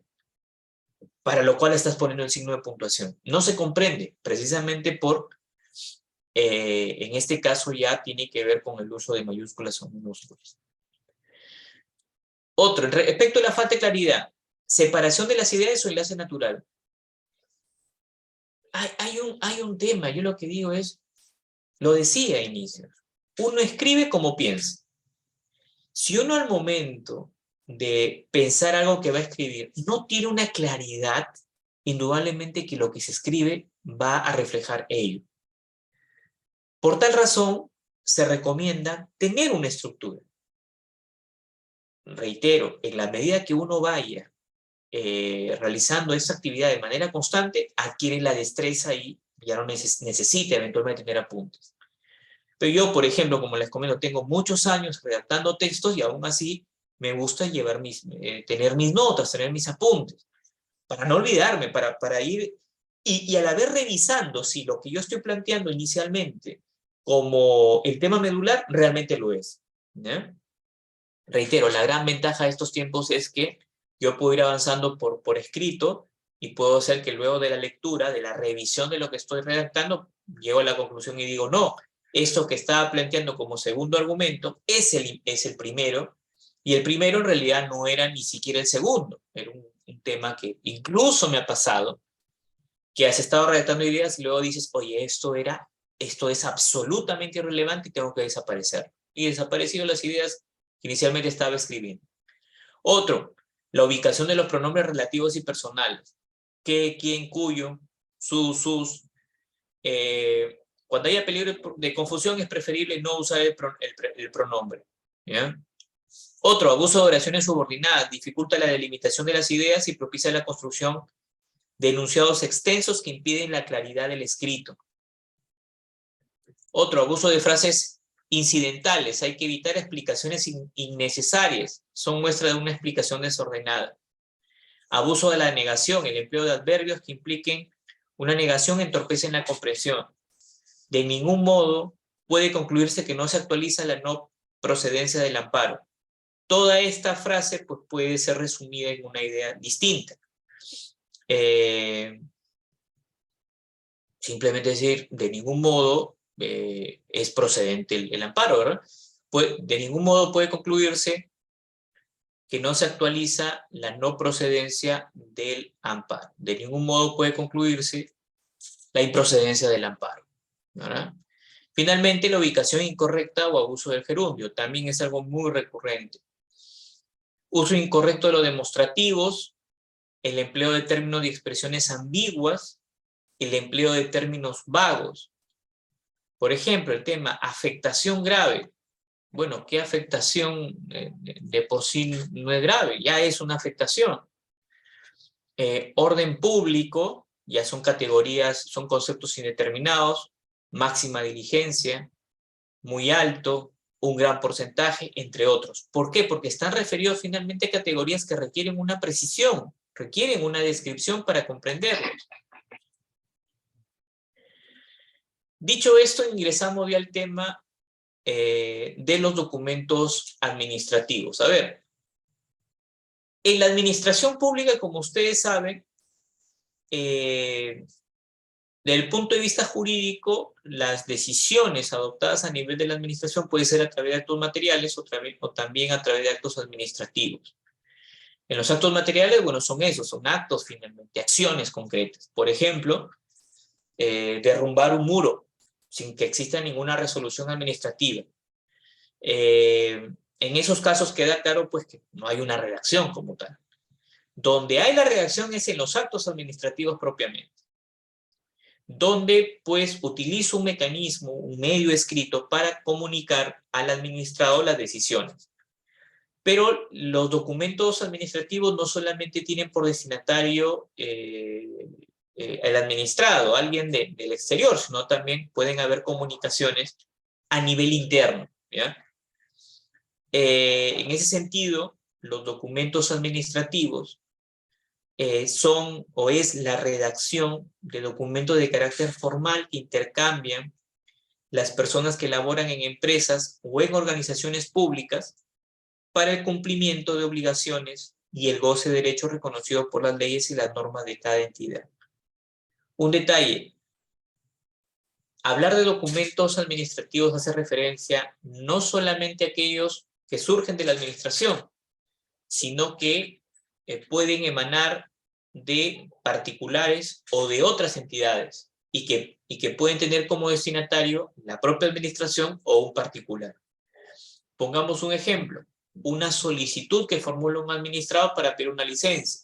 Para lo cual estás poniendo el signo de puntuación. No se comprende, precisamente en este caso ya tiene que ver con el uso de mayúsculas o minúsculas. Otro, respecto a la falta de claridad, separación de las ideas o enlace natural. Hay un tema, yo lo que digo es, lo decía a inicio, uno escribe como piensa. Si uno al momento de pensar algo que va a escribir no tiene una claridad, indudablemente que lo que se escribe va a reflejar ello. Por tal razón, se recomienda tener una estructura. Reitero, en la medida que uno vaya realizando esta actividad de manera constante, adquiere la destreza y ya no necesita eventualmente tener apuntes. Pero yo, por ejemplo, como les comento, tengo muchos años redactando textos y aún así me gusta tener mis notas, tener mis apuntes, para no olvidarme, para ir, y a la vez revisando si lo que yo estoy planteando inicialmente como el tema medular realmente lo es. ¿Ya? Reitero, la gran ventaja de estos tiempos es que yo puedo ir avanzando por escrito y puedo hacer que luego de la lectura, de la revisión de lo que estoy redactando, llego a la conclusión y digo, no, esto que estaba planteando como segundo argumento es el primero, y el primero en realidad no era ni siquiera el segundo, era un tema que incluso me ha pasado, que has estado redactando ideas y luego dices, oye, esto es absolutamente irrelevante y tengo que desaparecer. Y desaparecido las ideas que inicialmente estaba escribiendo. Otro, la ubicación de los pronombres relativos y personales. ¿Qué, quién, cuyo, sus. Cuando haya peligro de confusión es preferible no usar el pronombre. ¿Ya? Otro, abuso de oraciones subordinadas. Dificulta la delimitación de las ideas y propicia la construcción de enunciados extensos que impiden la claridad del escrito. Otro, abuso de frases incidentales. Hay que evitar explicaciones innecesarias. Son muestra de una explicación desordenada. Abuso de la negación. El empleo de adverbios que impliquen una negación entorpecen la comprensión. De ningún modo puede concluirse que no se actualiza la no procedencia del amparo. Toda esta frase pues, puede ser resumida en una idea distinta. Simplemente decir, de ningún modo es procedente el amparo, ¿verdad? De ningún modo puede concluirse que no se actualiza la no procedencia del amparo. De ningún modo puede concluirse la improcedencia del amparo, ¿verdad? Finalmente, la ubicación incorrecta o abuso del gerundio también es algo muy recurrente. uso incorrecto de los demostrativos, el empleo de términos y expresiones ambiguas, el empleo de términos vagos. Por ejemplo, el tema afectación grave. Bueno, ¿qué afectación de por sí no es grave? Ya es una afectación. Orden público, ya son categorías, son conceptos indeterminados, máxima diligencia, muy alto, un gran porcentaje, entre otros. ¿Por qué? Porque están referidos finalmente a categorías que requieren una precisión, requieren una descripción para comprenderlos. Dicho esto, ingresamos ya al tema de los documentos administrativos. A ver, en la administración pública, como ustedes saben, desde el punto de vista jurídico, las decisiones adoptadas a nivel de la administración pueden ser a través de actos materiales o también a través de actos administrativos. En los actos materiales, bueno, son esos, son actos finalmente, acciones concretas. Por ejemplo, derrumbar un muro sin que exista ninguna resolución administrativa. En esos casos queda claro pues que no hay una redacción como tal. Donde hay la redacción es en los actos administrativos propiamente, donde pues utilizo un mecanismo, un medio escrito para comunicar al administrador las decisiones. Pero los documentos administrativos no solamente tienen por destinatario el administrado, alguien del exterior, sino también pueden haber comunicaciones a nivel interno, ¿ya? En ese sentido, los documentos administrativos son o es la redacción de documentos de carácter formal que intercambian las personas que laboran en empresas o en organizaciones públicas para el cumplimiento de obligaciones y el goce de derechos reconocidos por las leyes y las normas de cada entidad. Un detalle: hablar de documentos administrativos hace referencia no solamente a aquellos que surgen de la administración, sino que pueden emanar de particulares o de otras entidades y que pueden tener como destinatario la propia administración o un particular. Pongamos un ejemplo, una solicitud que formula un administrado para pedir una licencia.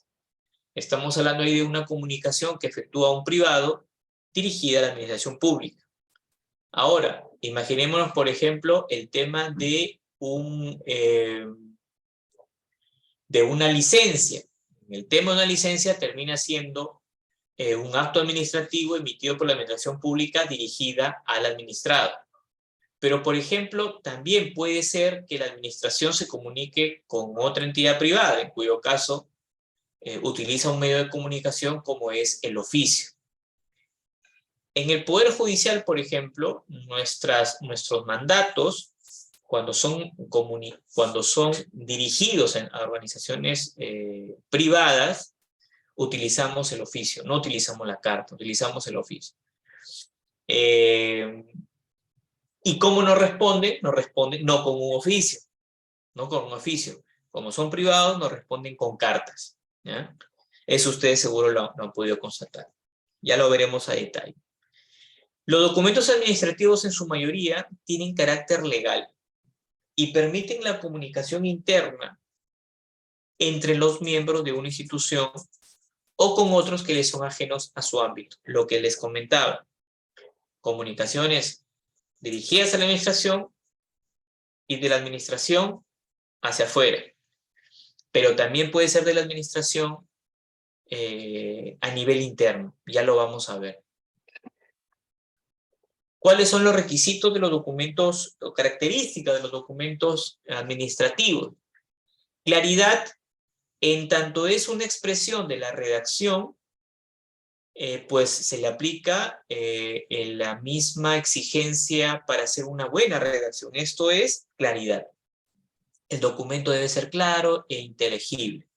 Estamos hablando ahí de una comunicación que efectúa un privado dirigida a la administración pública. Ahora, imaginémonos, por ejemplo, el tema de una licencia. El tema de una licencia termina siendo un acto administrativo emitido por la administración pública dirigida al administrado. Pero, por ejemplo, también puede ser que la administración se comunique con otra entidad privada, en cuyo caso utiliza un medio de comunicación como es el oficio. En el Poder Judicial, por ejemplo, nuestros mandatos, cuando son dirigidos a organizaciones privadas, utilizamos el oficio, no utilizamos la carta, utilizamos el oficio. ¿Y cómo nos responde? Nos responde no con un oficio, no con un oficio. Como son privados, nos responden con cartas, ¿ya? Eso ustedes seguro lo han podido constatar. Ya lo veremos a detalle. Los documentos administrativos en su mayoría tienen carácter legal y permiten la comunicación interna entre los miembros de una institución o con otros que les son ajenos a su ámbito. Lo que les comentaba, comunicaciones dirigidas a la administración y de la administración hacia afuera. Pero también puede ser de la administración a nivel interno. Ya lo vamos a ver. ¿Cuáles son los requisitos de los documentos o características de los documentos administrativos? Claridad, en tanto es una expresión de la redacción, pues se le aplica la misma exigencia para hacer una buena redacción. Esto es claridad. El documento debe ser claro e inteligible.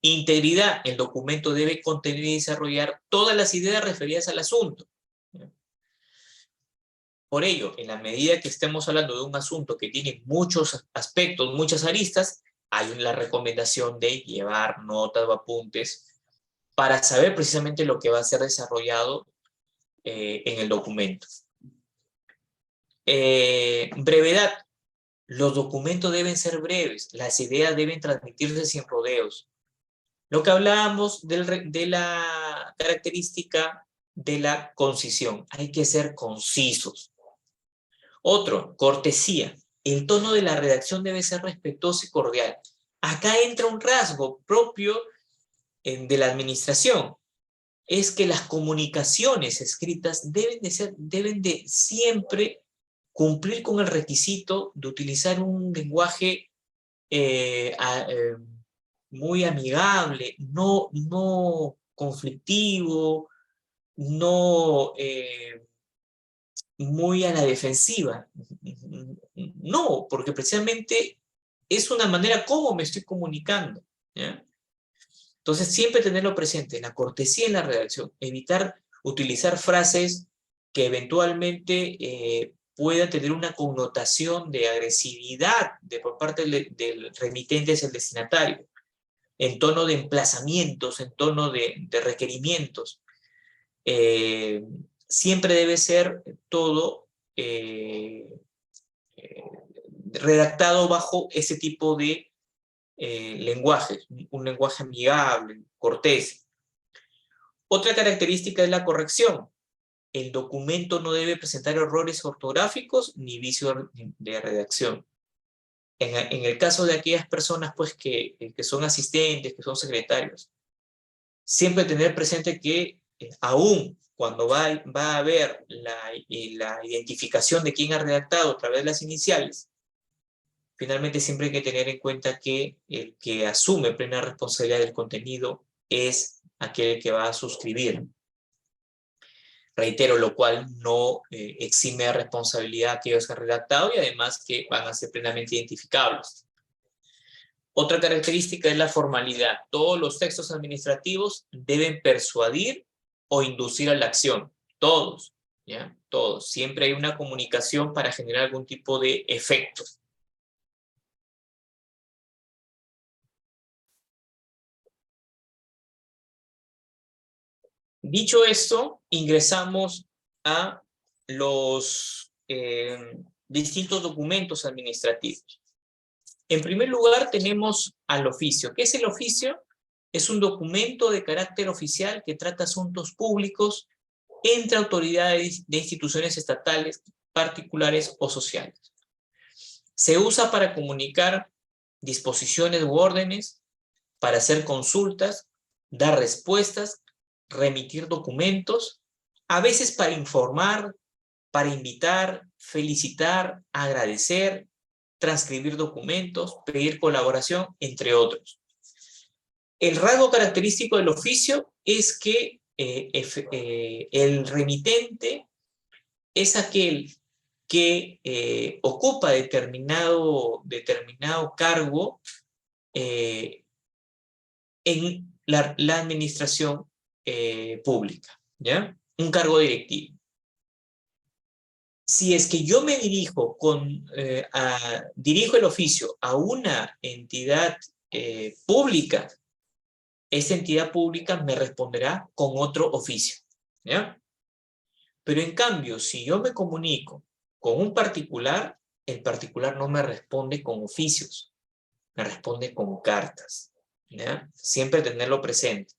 Integridad, el documento debe contener y desarrollar todas las ideas referidas al asunto. Por ello, en la medida que estemos hablando de un asunto que tiene muchos aspectos, muchas aristas, hay la recomendación de llevar notas o apuntes para saber precisamente lo que va a ser desarrollado en el documento. Brevedad. Los documentos deben ser breves, las ideas deben transmitirse sin rodeos. Lo que hablábamos de la característica de la concisión, hay que ser concisos. Otro, cortesía. El tono de la redacción debe ser respetuoso y cordial. Acá entra un rasgo propio de la administración, es que las comunicaciones escritas deben de siempre cumplir con el requisito de utilizar un lenguaje muy amigable, no conflictivo, no muy a la defensiva. No, porque precisamente es una manera como me estoy comunicando, ¿ya? Entonces, siempre tenerlo presente, la cortesía en la redacción, evitar utilizar frases que eventualmente puedan tener una connotación de agresividad por parte del remitente hacia el destinatario, en tono de emplazamientos, en tono de requerimientos. Siempre debe ser todo redactado bajo ese tipo de lenguaje, un lenguaje amigable, cortés. Otra característica es la corrección. El documento no debe presentar errores ortográficos ni vicios de redacción. En el caso de aquellas personas pues, que son asistentes, que son secretarios, siempre tener presente que aún cuando va a haber la identificación de quién ha redactado a través de las iniciales, finalmente siempre hay que tener en cuenta que el que asume plena responsabilidad del contenido es aquel que va a suscribir. Reitero, lo cual no exime de responsabilidad a aquellos que han redactado y además que van a ser plenamente identificables. Otra característica es la formalidad. Todos los textos administrativos deben persuadir o inducir a la acción. Todos, ¿ya? Todos. Siempre hay una comunicación para generar algún tipo de efecto. Dicho esto, ingresamos a los distintos documentos administrativos. En primer lugar, tenemos al oficio. ¿Qué es el oficio? Es un documento de carácter oficial que trata asuntos públicos entre autoridades de instituciones estatales, particulares o sociales. Se usa para comunicar disposiciones u órdenes, para hacer consultas, dar respuestas, remitir documentos, a veces para informar, para invitar, felicitar, agradecer, transcribir documentos, pedir colaboración, entre otros. El rasgo característico del oficio es que el remitente es aquel que ocupa determinado cargo en la administración pública, ¿ya? Un cargo directivo. Si es que yo me dirijo dirijo el oficio a una entidad pública, esa entidad pública me responderá con otro oficio, ¿ya? Pero en cambio, si yo me comunico con un particular, el particular no me responde con oficios, me responde con cartas, ¿ya? Siempre tenerlo presente.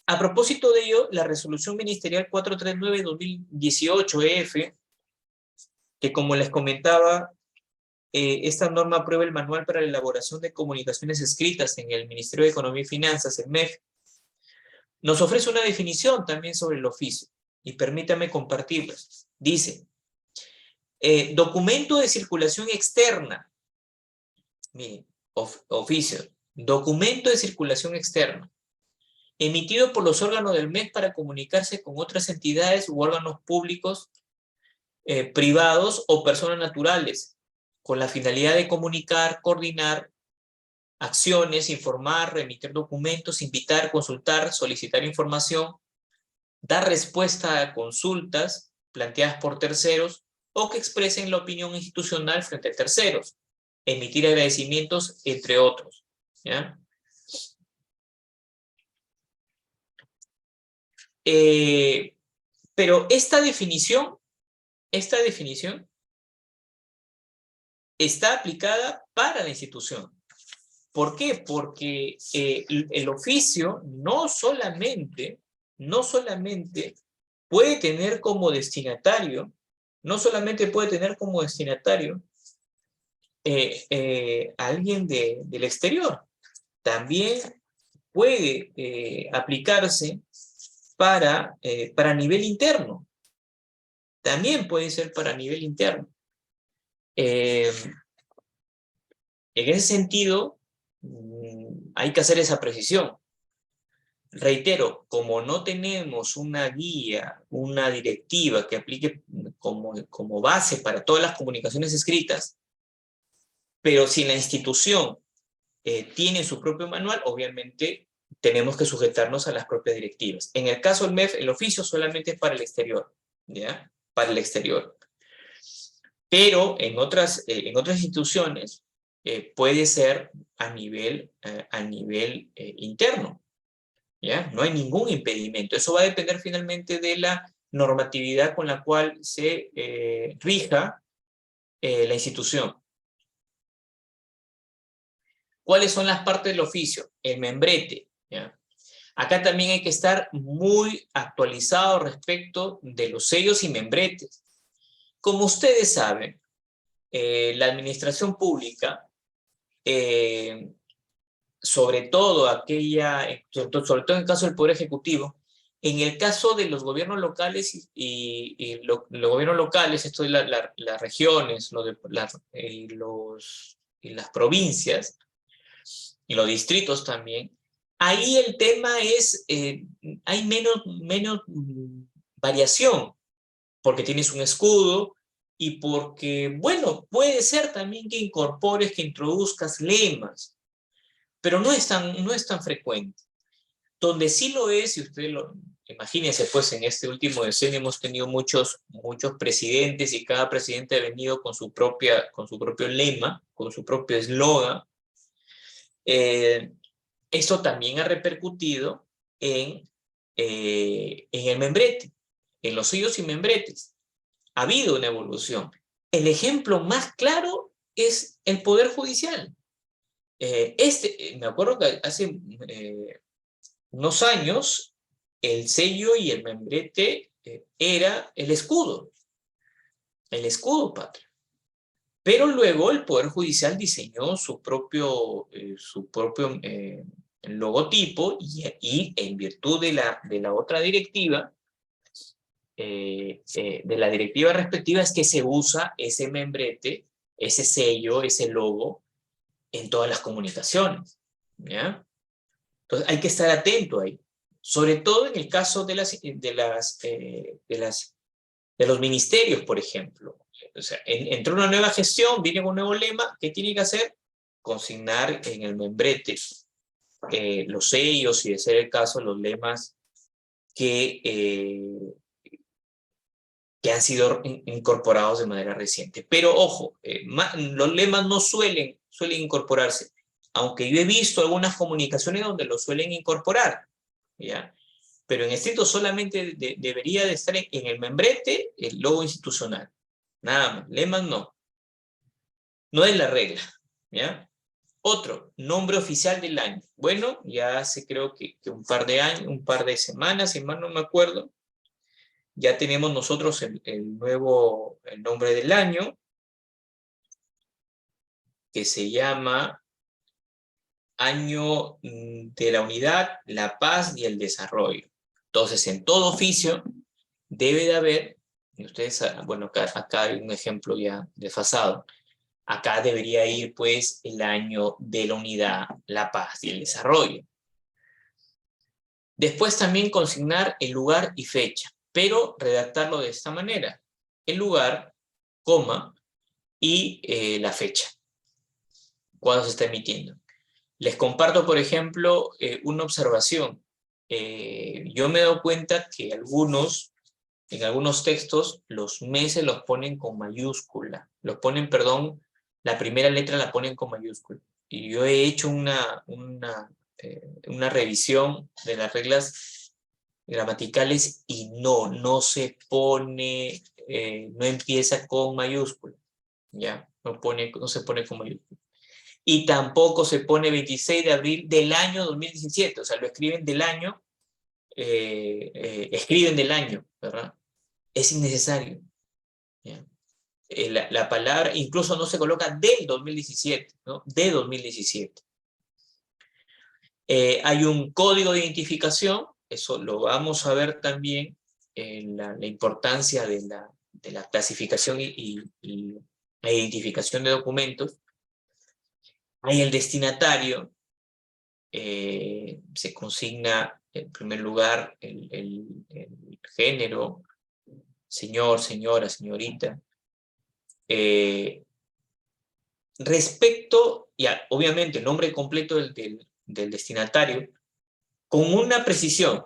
A propósito de ello, la resolución ministerial 439-2018-EF, que como les comentaba, esta norma aprueba el manual para la elaboración de comunicaciones escritas en el Ministerio de Economía y Finanzas, el MEF, nos ofrece una definición también sobre el oficio, y permítame compartirlas. Dice, documento de circulación externa, miren, oficio, documento de circulación externa, emitido por los órganos del MEF para comunicarse con otras entidades u órganos públicos, privados o personas naturales, con la finalidad de comunicar, coordinar acciones, informar, remitir documentos, invitar, consultar, solicitar información, dar respuesta a consultas planteadas por terceros o que expresen la opinión institucional frente a terceros, emitir agradecimientos, entre otros, ¿ya? Pero esta definición esta definición está aplicada para la institución. ¿Por qué? Porque el oficio no solamente puede tener como destinatario, a alguien del exterior. También puede aplicarse para nivel interno. También puede ser para nivel interno. En ese sentido, hay que hacer esa precisión. Reitero, como no tenemos una guía, una directiva que aplique como base para todas las comunicaciones escritas, pero si la institución tiene su propio manual, obviamente tenemos que sujetarnos a las propias directivas. En el caso del MEF, el oficio solamente es para el exterior, ¿ya? Para el exterior. Pero en otras instituciones puede ser a nivel interno, ¿ya? No hay ningún impedimento. Eso va a depender finalmente de la normatividad con la cual se rija la institución. ¿Cuáles son las partes del oficio? El membrete, ¿ya? Acá también hay que estar muy actualizado respecto de los sellos y membretes. Como ustedes saben, la administración pública, sobre todo sobre todo en el caso del Poder Ejecutivo, en el caso de los gobiernos locales y los gobiernos locales, esto es las regiones, y las provincias, y los distritos también, ahí el tema es, hay menos variación, porque tienes un escudo, y porque, bueno, puede ser también que introduzcas lemas, pero no es tan frecuente. Donde sí lo es, y ustedes imagínense, pues en este último decenio hemos tenido muchos presidentes, y cada presidente ha venido con su propio lema, con su propio eslogan. Esto también ha repercutido en el membrete, en los sellos y membretes. Ha habido una evolución. El ejemplo más claro es el Poder Judicial. Me acuerdo que hace unos años el sello y el membrete era el escudo patrio. Pero luego el Poder Judicial diseñó su propio logotipo, y en virtud de la otra directiva, de la directiva respectiva, es que se usa ese membrete, ese sello, ese logo en todas las comunicaciones, ¿ya? Entonces hay que estar atento ahí, sobre todo en el caso de los ministerios, por ejemplo. O sea, entró una nueva gestión, viene con un nuevo lema. ¿Qué tiene que hacer? Consignar en el membrete los sellos, y de ser el caso, los lemas que han sido incorporados de manera reciente. Pero ojo, los lemas no suelen incorporarse, aunque yo he visto algunas comunicaciones donde lo suelen incorporar, ¿ya? Pero en estricto solamente debería de estar en el membrete el logo institucional. Nada más, lemas no. No es la regla, ¿ya? Otro, nombre oficial del año. Bueno, ya hace creo que un par de semanas, si mal no me acuerdo, ya tenemos nosotros el nombre del año, que se llama Año de la Unidad, la Paz y el Desarrollo. Entonces, en todo oficio debe de haber, y ustedes, bueno, acá hay un ejemplo ya desfasado. Acá debería ir, pues, el año de la unidad, la paz y el desarrollo. Después también consignar el lugar y fecha, pero redactarlo de esta manera. El lugar, coma, y la fecha, cuando se está emitiendo. Les comparto, por ejemplo, una observación. Yo me he dado cuenta que en algunos textos, los meses los ponen con mayúscula. La primera letra la ponen con mayúscula. Y yo he hecho una revisión de las reglas gramaticales, y no se pone no empieza con mayúscula, ¿ya? No se pone con mayúscula. Y tampoco se pone 26 de abril del año 2017, o sea, lo escriben del año, ¿verdad? Es innecesario, ¿ya? La palabra incluso no se coloca del 2017, ¿no? De 2017. Hay un código de identificación, eso lo vamos a ver también, la importancia de la clasificación y la identificación de documentos. Hay el destinatario, se consigna en primer lugar el género, señor, señora, señorita. Respecto, ya, obviamente, el nombre completo del destinatario, con una precisión.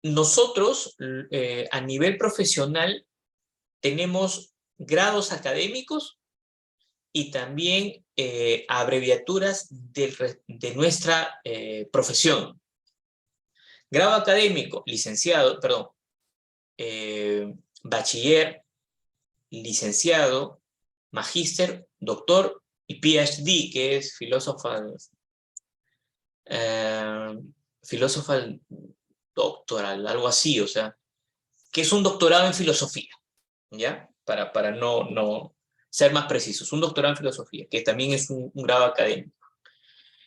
Nosotros, a nivel profesional, tenemos grados académicos y también abreviaturas de nuestra profesión. Grado académico, licenciado, perdón, bachiller, licenciado, magíster, doctor y PhD, que es filosofal doctoral, algo así, o sea, que es un doctorado en filosofía, ¿ya? Para no ser más precisos, un doctorado en filosofía, que también es un grado académico.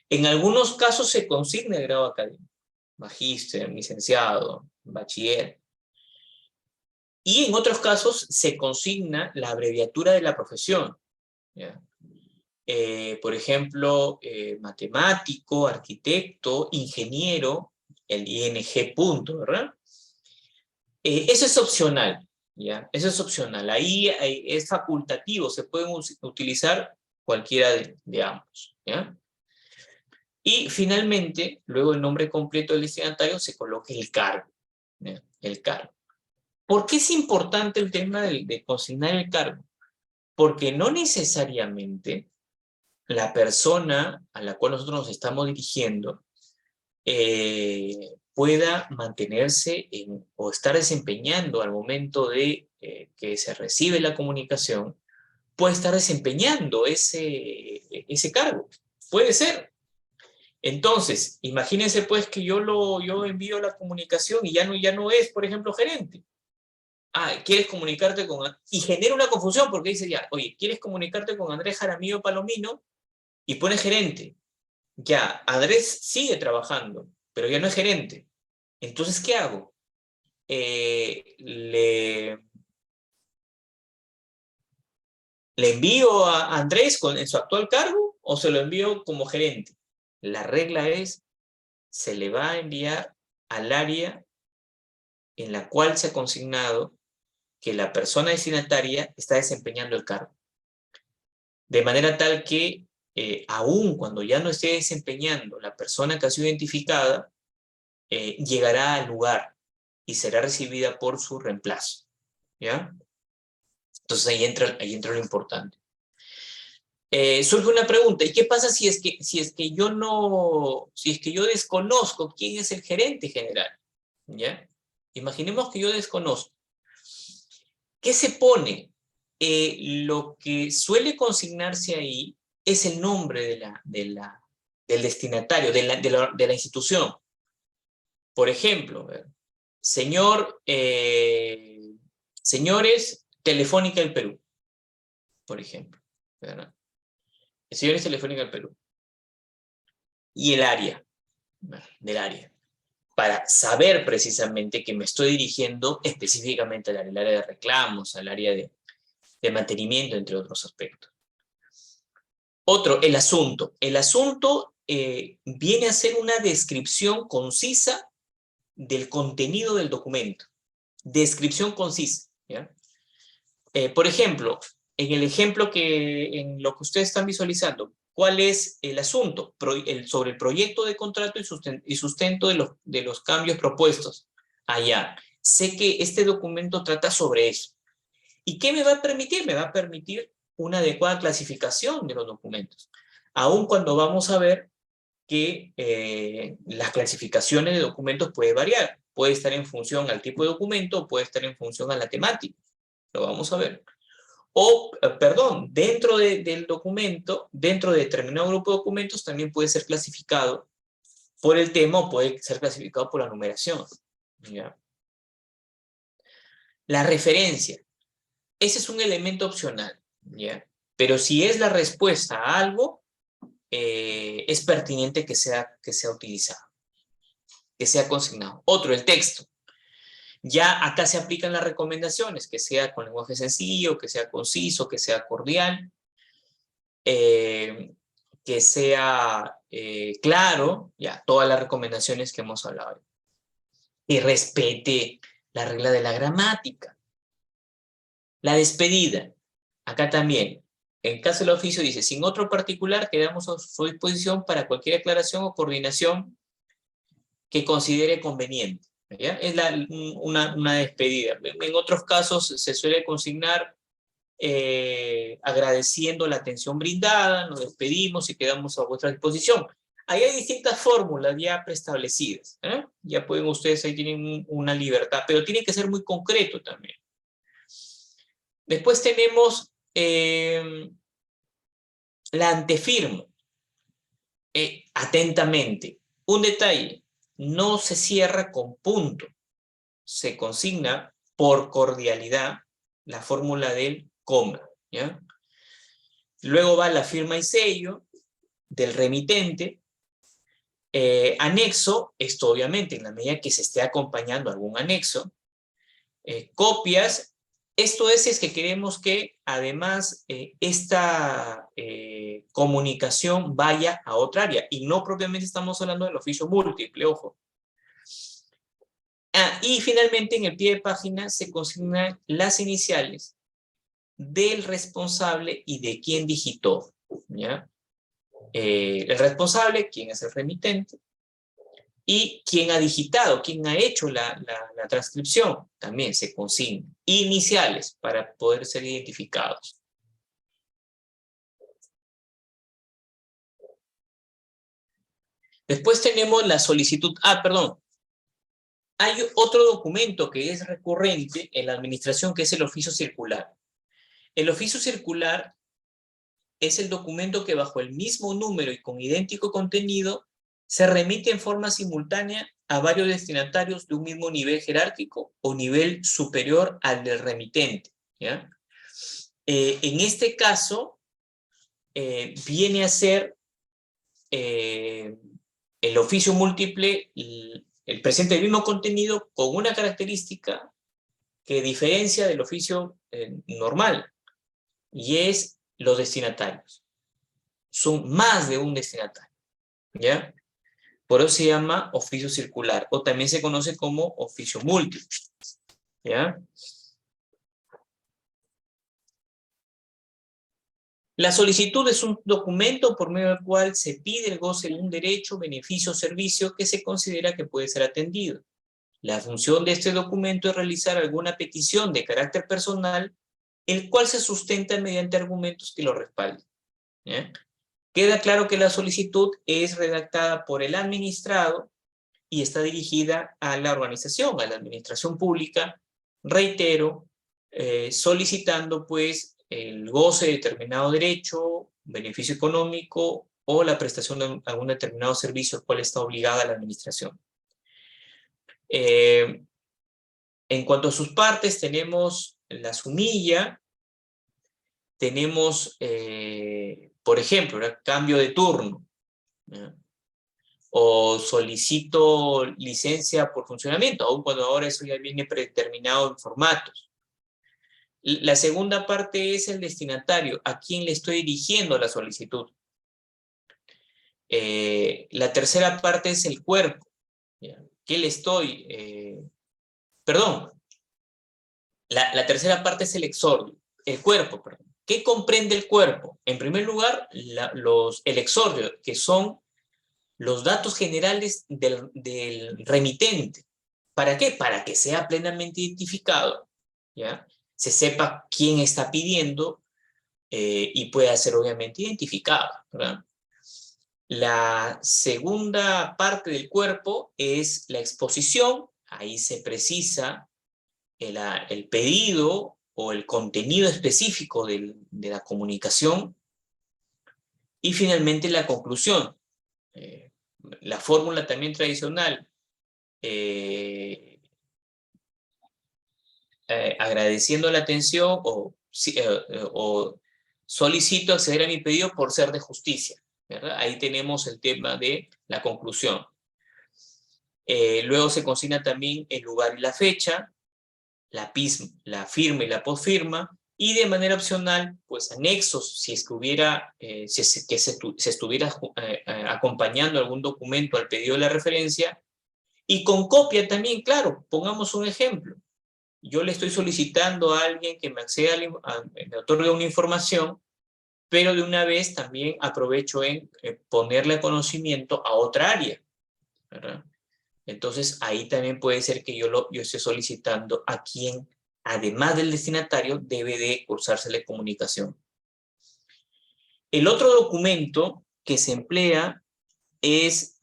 En algunos casos se consigna el grado académico, magíster, licenciado, bachiller. Y en otros casos se consigna la abreviatura de la profesión, ¿ya? Por ejemplo, matemático, arquitecto, ingeniero, el ING punto, ¿verdad? Eso es opcional, ¿ya? Eso es opcional. Ahí es facultativo, se pueden utilizar cualquiera de ambos, ¿ya? Y finalmente, luego el nombre completo del destinatario se coloca el cargo, ¿ya? El cargo. ¿Por qué es importante el tema de consignar el cargo? Porque no necesariamente la persona a la cual nosotros nos estamos dirigiendo pueda mantenerse o estar desempeñando al momento de que se recibe la comunicación, puede estar desempeñando ese cargo. Puede ser. Entonces, imagínense pues que yo envío la comunicación y ya no es, por ejemplo, gerente. ¿Quieres comunicarte con...? Y genera una confusión porque dice ya, oye, ¿quieres comunicarte con Andrés Jaramillo Palomino? Y pone gerente. Ya, Andrés sigue trabajando, pero ya no es gerente. Entonces, ¿qué hago? ¿Le envío a Andrés en su actual cargo o se lo envío como gerente? La regla es, se le va a enviar al área en la cual se ha consignado que la persona destinataria está desempeñando el cargo. De manera tal que, aun cuando ya no esté desempeñando la persona que ha sido identificada, llegará al lugar y será recibida por su reemplazo, ¿ya? Entonces ahí entra lo importante. Surge una pregunta, ¿y qué pasa si es que yo desconozco quién es el gerente general? ¿Ya? Imaginemos que yo desconozco. ¿Qué se pone? Lo que suele consignarse ahí es el nombre del destinatario, de la institución. Por ejemplo, señores Telefónica del Perú, por ejemplo, ¿verdad? Señores Telefónica del Perú. Y el área, del área, para saber precisamente que me estoy dirigiendo específicamente al área de reclamos, al área de mantenimiento, entre otros aspectos. Otro, el asunto. El asunto viene a ser una descripción concisa del contenido del documento. Descripción concisa, ¿ya? Por ejemplo, en lo que ustedes están visualizando, ¿cuál es el asunto? Sobre el proyecto de contrato y sustento de los cambios propuestos. Allá. Sé que este documento trata sobre eso. ¿Y qué me va a permitir? Me va a permitir una adecuada clasificación de los documentos. Aun cuando vamos a ver que las clasificaciones de documentos pueden variar. puede estar en función al tipo de documento o puede estar en función a la temática. Lo vamos a ver. O, perdón, dentro del documento, dentro de determinado grupo de documentos, también puede ser clasificado por el tema o puede ser clasificado por la numeración. ¿Ya? La referencia. Ese es un elemento opcional. ¿Ya? Pero si es la respuesta a algo, es pertinente que sea utilizado, que sea consignado. Otro, el texto. Ya acá se aplican las recomendaciones, que sea con lenguaje sencillo, que sea conciso, que sea cordial, que sea claro, ya, todas las recomendaciones que hemos hablado. Y respete la regla de la gramática. La despedida. Acá también, en caso del oficio dice, sin otro particular, quedamos a su disposición para cualquier aclaración o coordinación que considere conveniente. ¿Ya? Es una despedida. En otros casos se suele consignar agradeciendo la atención brindada, nos despedimos y quedamos a vuestra disposición. Ahí hay distintas fórmulas ya preestablecidas. Ya pueden ustedes, ahí tienen una libertad, pero tiene que ser muy concreto también. Después tenemos la antefirma. Atentamente. Un detalle, no se cierra con punto. Se consigna por cordialidad la fórmula del coma. ¿Ya? Luego va la firma y sello del remitente. Anexo, esto obviamente en la medida que se esté acompañando algún anexo. Copias, esto es que queremos que además esta comunicación vaya a otra área y no propiamente estamos hablando del oficio múltiple, ojo. Y finalmente en el pie de página se consignan las iniciales del responsable y de quien digitó, ¿ya? El responsable, quién es el remitente, y quién ha digitado, quién ha hecho la transcripción, también se consigna. Iniciales, para poder ser identificados. Después tenemos la solicitud, perdón. Hay otro documento que es recurrente en la administración, que es el oficio circular. El oficio circular es el documento que bajo el mismo número y con idéntico contenido se remite en forma simultánea a varios destinatarios de un mismo nivel jerárquico o nivel superior al del remitente. ¿Ya? En este caso, viene a ser el oficio múltiple, el presente del mismo contenido con una característica que diferencia del oficio normal, y es los destinatarios. Son más de un destinatario, ¿ya? Por eso se llama oficio circular, o también se conoce como oficio múltiple, ¿ya? La solicitud es un documento por medio del cual se pide el goce de un derecho, beneficio o servicio que se considera que puede ser atendido. La función de este documento es realizar alguna petición de carácter personal, el cual se sustenta mediante argumentos que lo respalden. ¿Ya? Queda claro que la solicitud es redactada por el administrado y está dirigida a la organización, a la administración pública, reitero, solicitando pues el goce de determinado derecho, beneficio económico o la prestación de algún determinado servicio al cual está obligada la administración. En cuanto a sus partes, tenemos la sumilla, tenemos, por ejemplo, cambio de turno, ¿ya? O solicito licencia por funcionamiento, aun cuando ahora eso ya viene predeterminado en formatos. La segunda parte es el destinatario, a quién le estoy dirigiendo la solicitud. La tercera parte es el cuerpo, ¿ya? ¿Qué le estoy? Perdón, la tercera parte es el exordio, el cuerpo, perdón. ¿Qué comprende el cuerpo? En primer lugar, el exordio, que son los datos generales del remitente. ¿Para qué? Para que sea plenamente identificado, ¿ya? Se sepa quién está pidiendo y pueda ser obviamente identificado, ¿verdad? La segunda parte del cuerpo es la exposición, ahí se precisa el pedido o el contenido específico de la comunicación. Y finalmente la conclusión. La fórmula también tradicional, agradeciendo la atención o solicito acceder a mi pedido por ser de justicia, ¿verdad? Ahí tenemos el tema de la conclusión. Luego se consigna también el lugar y la fecha, la firma y la posfirma, y de manera opcional, pues anexos, si es que hubiera, se estuviera acompañando algún documento al pedido de la referencia, y con copia también, claro. Pongamos un ejemplo. Yo le estoy solicitando a alguien que me acceda, me otorgue una información, pero de una vez también aprovecho en ponerle a conocimiento a otra área, ¿verdad? Entonces, ahí también puede ser que yo esté solicitando a quien, además del destinatario, debe de cursársele comunicación. El otro documento que se emplea es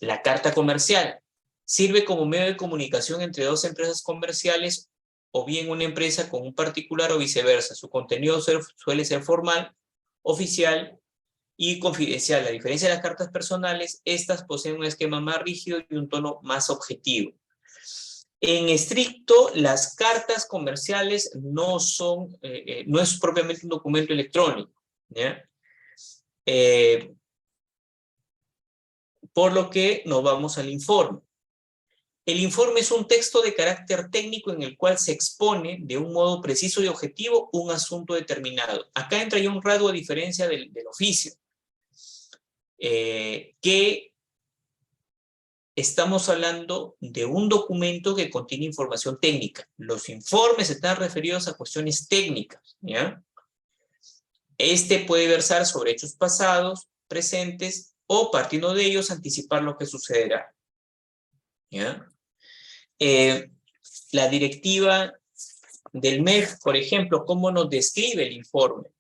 la carta comercial. Sirve como medio de comunicación entre dos empresas comerciales o bien una empresa con un particular o viceversa. Su contenido suele ser formal, oficial y confidencial. A diferencia de las cartas personales, estas poseen un esquema más rígido y un tono más objetivo. En estricto, las cartas comerciales no es propiamente un documento electrónico, ¿ya? Por lo que nos vamos al informe. El informe es un texto de carácter técnico en el cual se expone de un modo preciso y objetivo un asunto determinado. Acá entra ya un rasgo de diferencia del oficio. Que estamos hablando de un documento que contiene información técnica. Los informes están referidos a cuestiones técnicas, ¿ya? Este puede versar sobre hechos pasados, presentes, o partiendo de ellos anticipar lo que sucederá, ¿ya? La directiva del MEF, por ejemplo, ¿cómo nos describe el informe?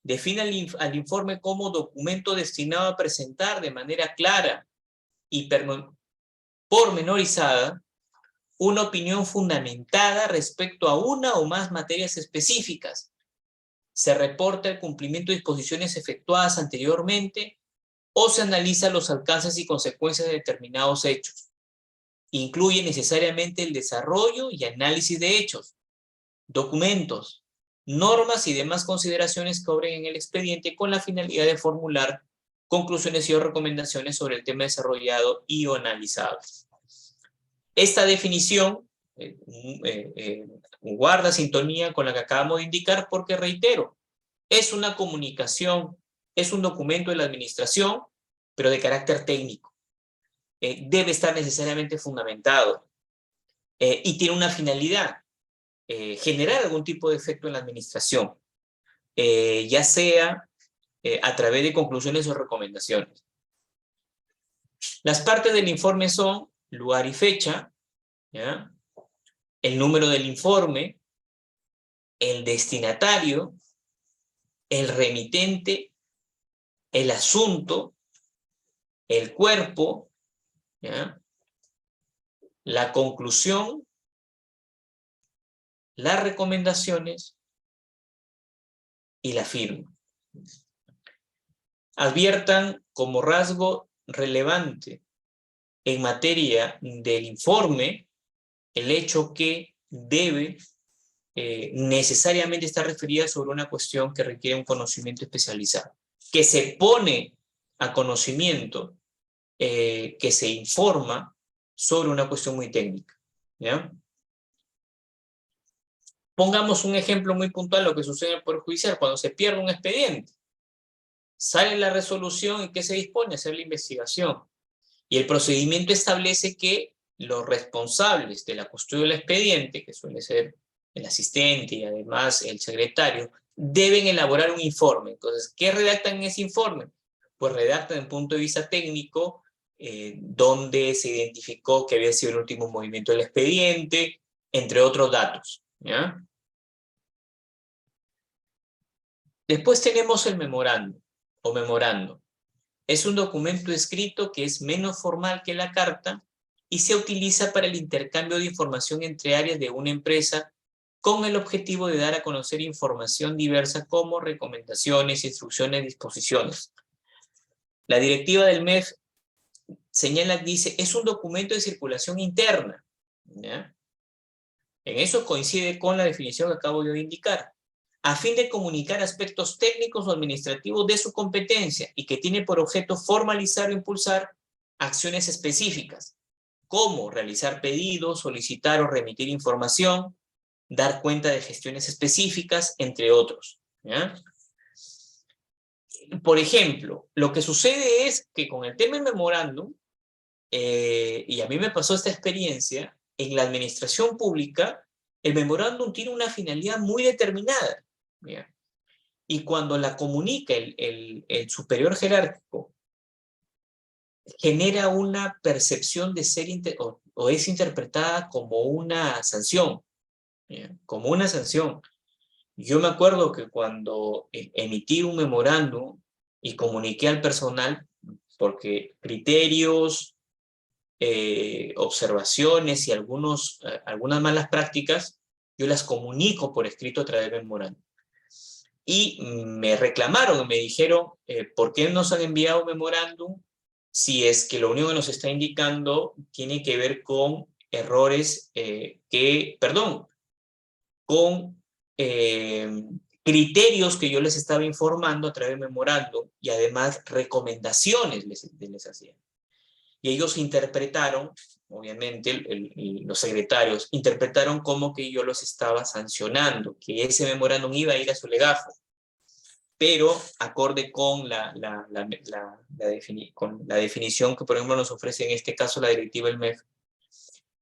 Define al informe como documento destinado a presentar de manera clara y pormenorizada una opinión fundamentada respecto a una o más materias específicas. Se reporta el cumplimiento de disposiciones efectuadas anteriormente o se analiza los alcances y consecuencias de determinados hechos. Incluye necesariamente el desarrollo y análisis de hechos, documentos, normas y demás consideraciones que obren en el expediente con la finalidad de formular conclusiones y o recomendaciones sobre el tema desarrollado y o analizado. Esta definición guarda sintonía con la que acabamos de indicar porque, reitero, es una comunicación, es un documento de la administración, pero de carácter técnico. Debe estar necesariamente fundamentado y tiene una finalidad, generar algún tipo de efecto en la administración, ya sea a través de conclusiones o recomendaciones. Las partes del informe son lugar y fecha, ¿ya? El número del informe, el destinatario, el remitente, el asunto, el cuerpo, ¿ya? La conclusión, las recomendaciones y la firma. Adviertan como rasgo relevante en materia del informe el hecho que debe necesariamente estar referida sobre una cuestión que requiere un conocimiento especializado, que se pone a conocimiento, que se informa sobre una cuestión muy técnica, ¿ya? Pongamos un ejemplo muy puntual de lo que sucede en el Poder Judicial cuando se pierde un expediente. Sale la resolución y ¿qué se dispone? A hacer la investigación. Y el procedimiento establece que los responsables de la custodia del expediente, que suele ser el asistente y además el secretario, deben elaborar un informe. Entonces, ¿qué redactan en ese informe? Pues redactan desde un punto de vista técnico, donde se identificó que había sido el último movimiento del expediente, entre otros datos, ¿ya? Después tenemos el memorando o memorando. Es un documento escrito que es menos formal que la carta y se utiliza para el intercambio de información entre áreas de una empresa con el objetivo de dar a conocer información diversa como recomendaciones, instrucciones, disposiciones. La directiva del MEF señala, dice, es un documento de circulación interna, ¿ya? En eso coincide con la definición que acabo de indicar, a fin de comunicar aspectos técnicos o administrativos de su competencia y que tiene por objeto formalizar o impulsar acciones específicas, como realizar pedidos, solicitar o remitir información, dar cuenta de gestiones específicas, entre otros, ¿ya? Por ejemplo, lo que sucede es que con el tema del memorándum, y a mí me pasó esta experiencia, en la administración pública, el memorándum tiene una finalidad muy determinada, ¿ya? Y cuando la comunica el superior jerárquico, genera una percepción de ser, o es interpretada como una sanción, ¿ya? Como una sanción. Yo me acuerdo que cuando emití un memorándum y comuniqué al personal, porque criterios, observaciones y algunas malas prácticas, yo las comunico por escrito a través de memorándum. Y me reclamaron, me dijeron, ¿por qué nos han enviado un memorándum si es que lo único que nos está indicando tiene que ver con errores con criterios que yo les estaba informando a través de memorándum y además recomendaciones les hacía? Y ellos interpretaron, obviamente los secretarios, interpretaron como que yo los estaba sancionando, que ese memorándum iba a ir a su legajo, pero acorde con con la definición que, por ejemplo, nos ofrece en este caso la directiva del MEF,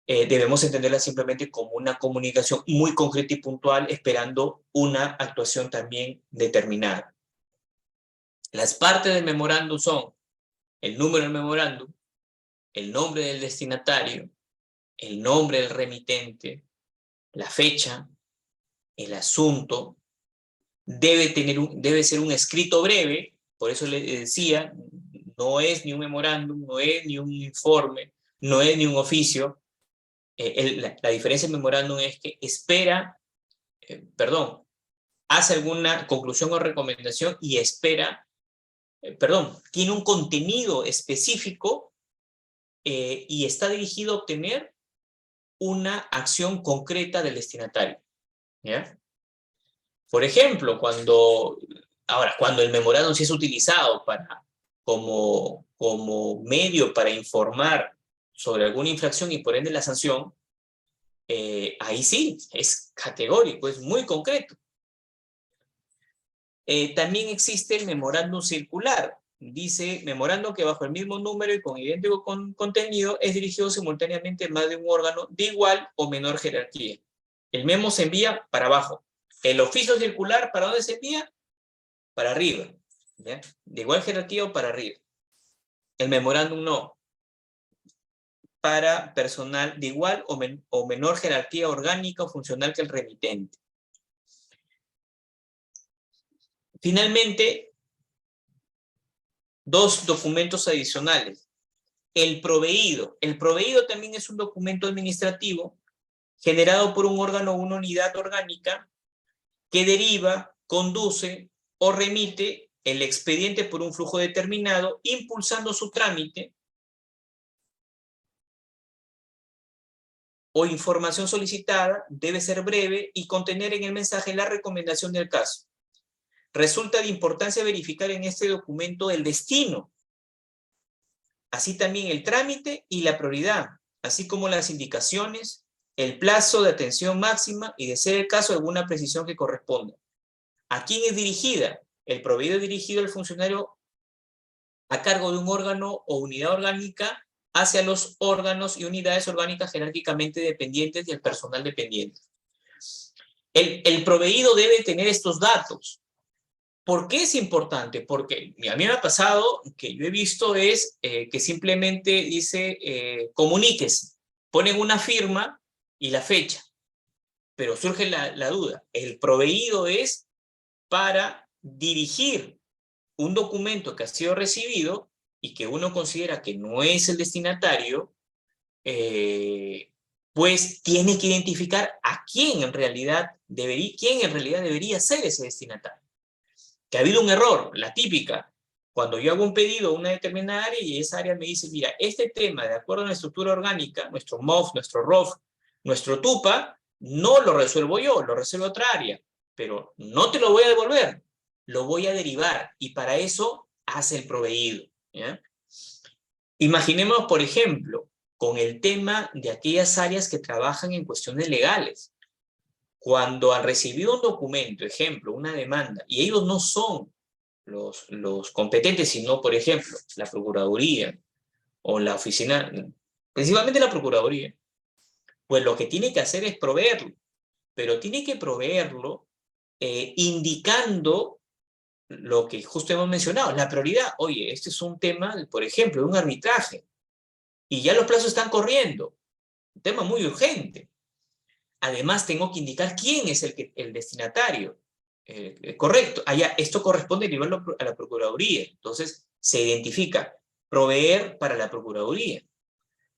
debemos entenderla simplemente como una comunicación muy concreta y puntual, esperando una actuación también determinada. Las partes del memorándum son el número del memorándum, el nombre del destinatario, el nombre del remitente, la fecha, el asunto. Debe ser un escrito breve, por eso le decía, no es ni un memorándum, no es ni un informe, no es ni un oficio. La diferencia del memorándum es que hace alguna conclusión o recomendación y tiene un contenido específico y está dirigido a obtener una acción concreta del destinatario, ¿ya? Por ejemplo, cuando el memorándum sí es utilizado como medio para informar sobre alguna infracción y por ende la sanción, ahí sí, es categórico, es muy concreto. También existe el memorándum circular. Dice, memorándum que bajo el mismo número y con idéntico contenido es dirigido simultáneamente a más de un órgano de igual o menor jerarquía. El memo se envía para abajo. El oficio circular, ¿para dónde se envía? Para arriba, ¿ya? De igual jerarquía o para arriba. El memorándum no. Para personal de igual o menor jerarquía orgánica o funcional que el remitente. Finalmente, dos documentos adicionales. El proveído. El proveído también es un documento administrativo generado por un órgano o una unidad orgánica que deriva, conduce o remite el expediente por un flujo determinado, impulsando su trámite o información solicitada, debe ser breve y contener en el mensaje la recomendación del caso. Resulta de importancia verificar en este documento el destino, así también el trámite y la prioridad, así como las indicaciones, el plazo de atención máxima y, de ser el caso, alguna precisión que corresponda. ¿A quién es dirigida? El proveído es dirigido al funcionario a cargo de un órgano o unidad orgánica hacia los órganos y unidades orgánicas jerárquicamente dependientes y el personal dependiente. El proveído debe tener estos datos. ¿Por qué es importante? Porque a mí me ha pasado que yo he visto que simplemente dice comuníquese, ponen una firma y la fecha, pero surge la duda. El proveído es para dirigir un documento que ha sido recibido y que uno considera que no es el destinatario, pues tiene que identificar a quién en realidad debería ser ese destinatario. Que ha habido un error, la típica, cuando yo hago un pedido a una determinada área y esa área me dice, mira, este tema, de acuerdo a la estructura orgánica, nuestro MOF, nuestro ROF, nuestro TUPA, no lo resuelvo yo, lo resuelve otra área, pero no te lo voy a devolver, lo voy a derivar, y para eso hace el proveído, ¿ya? Imaginemos, por ejemplo, con el tema de aquellas áreas que trabajan en cuestiones legales. Cuando han recibido un documento, ejemplo, una demanda, y ellos no son los competentes, sino, por ejemplo, la Procuraduría o la oficina, principalmente la Procuraduría, pues lo que tiene que hacer es proveerlo, pero tiene que proveerlo indicando lo que justo hemos mencionado, la prioridad. Oye, este es un tema, por ejemplo, de un arbitraje, y ya los plazos están corriendo, un tema muy urgente. Además, tengo que indicar quién es el destinatario. Correcto. Esto corresponde a la Procuraduría. Entonces, se identifica proveer para la Procuraduría,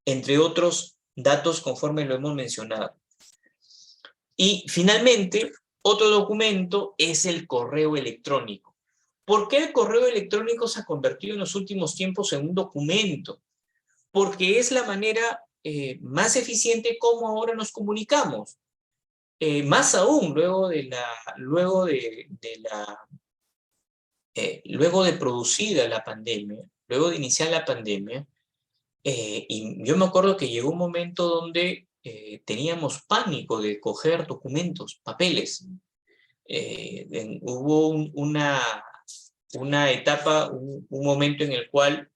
entre otros datos conforme lo hemos mencionado. Y finalmente, otro documento es el correo electrónico. ¿Por qué el correo electrónico se ha convertido en los últimos tiempos en un documento? Porque es la manera más eficiente como ahora nos comunicamos. Más aún, luego de producida la pandemia, luego de iniciar la pandemia, y yo me acuerdo que llegó un momento donde teníamos pánico de coger documentos, papeles. Hubo una etapa, un momento en el cual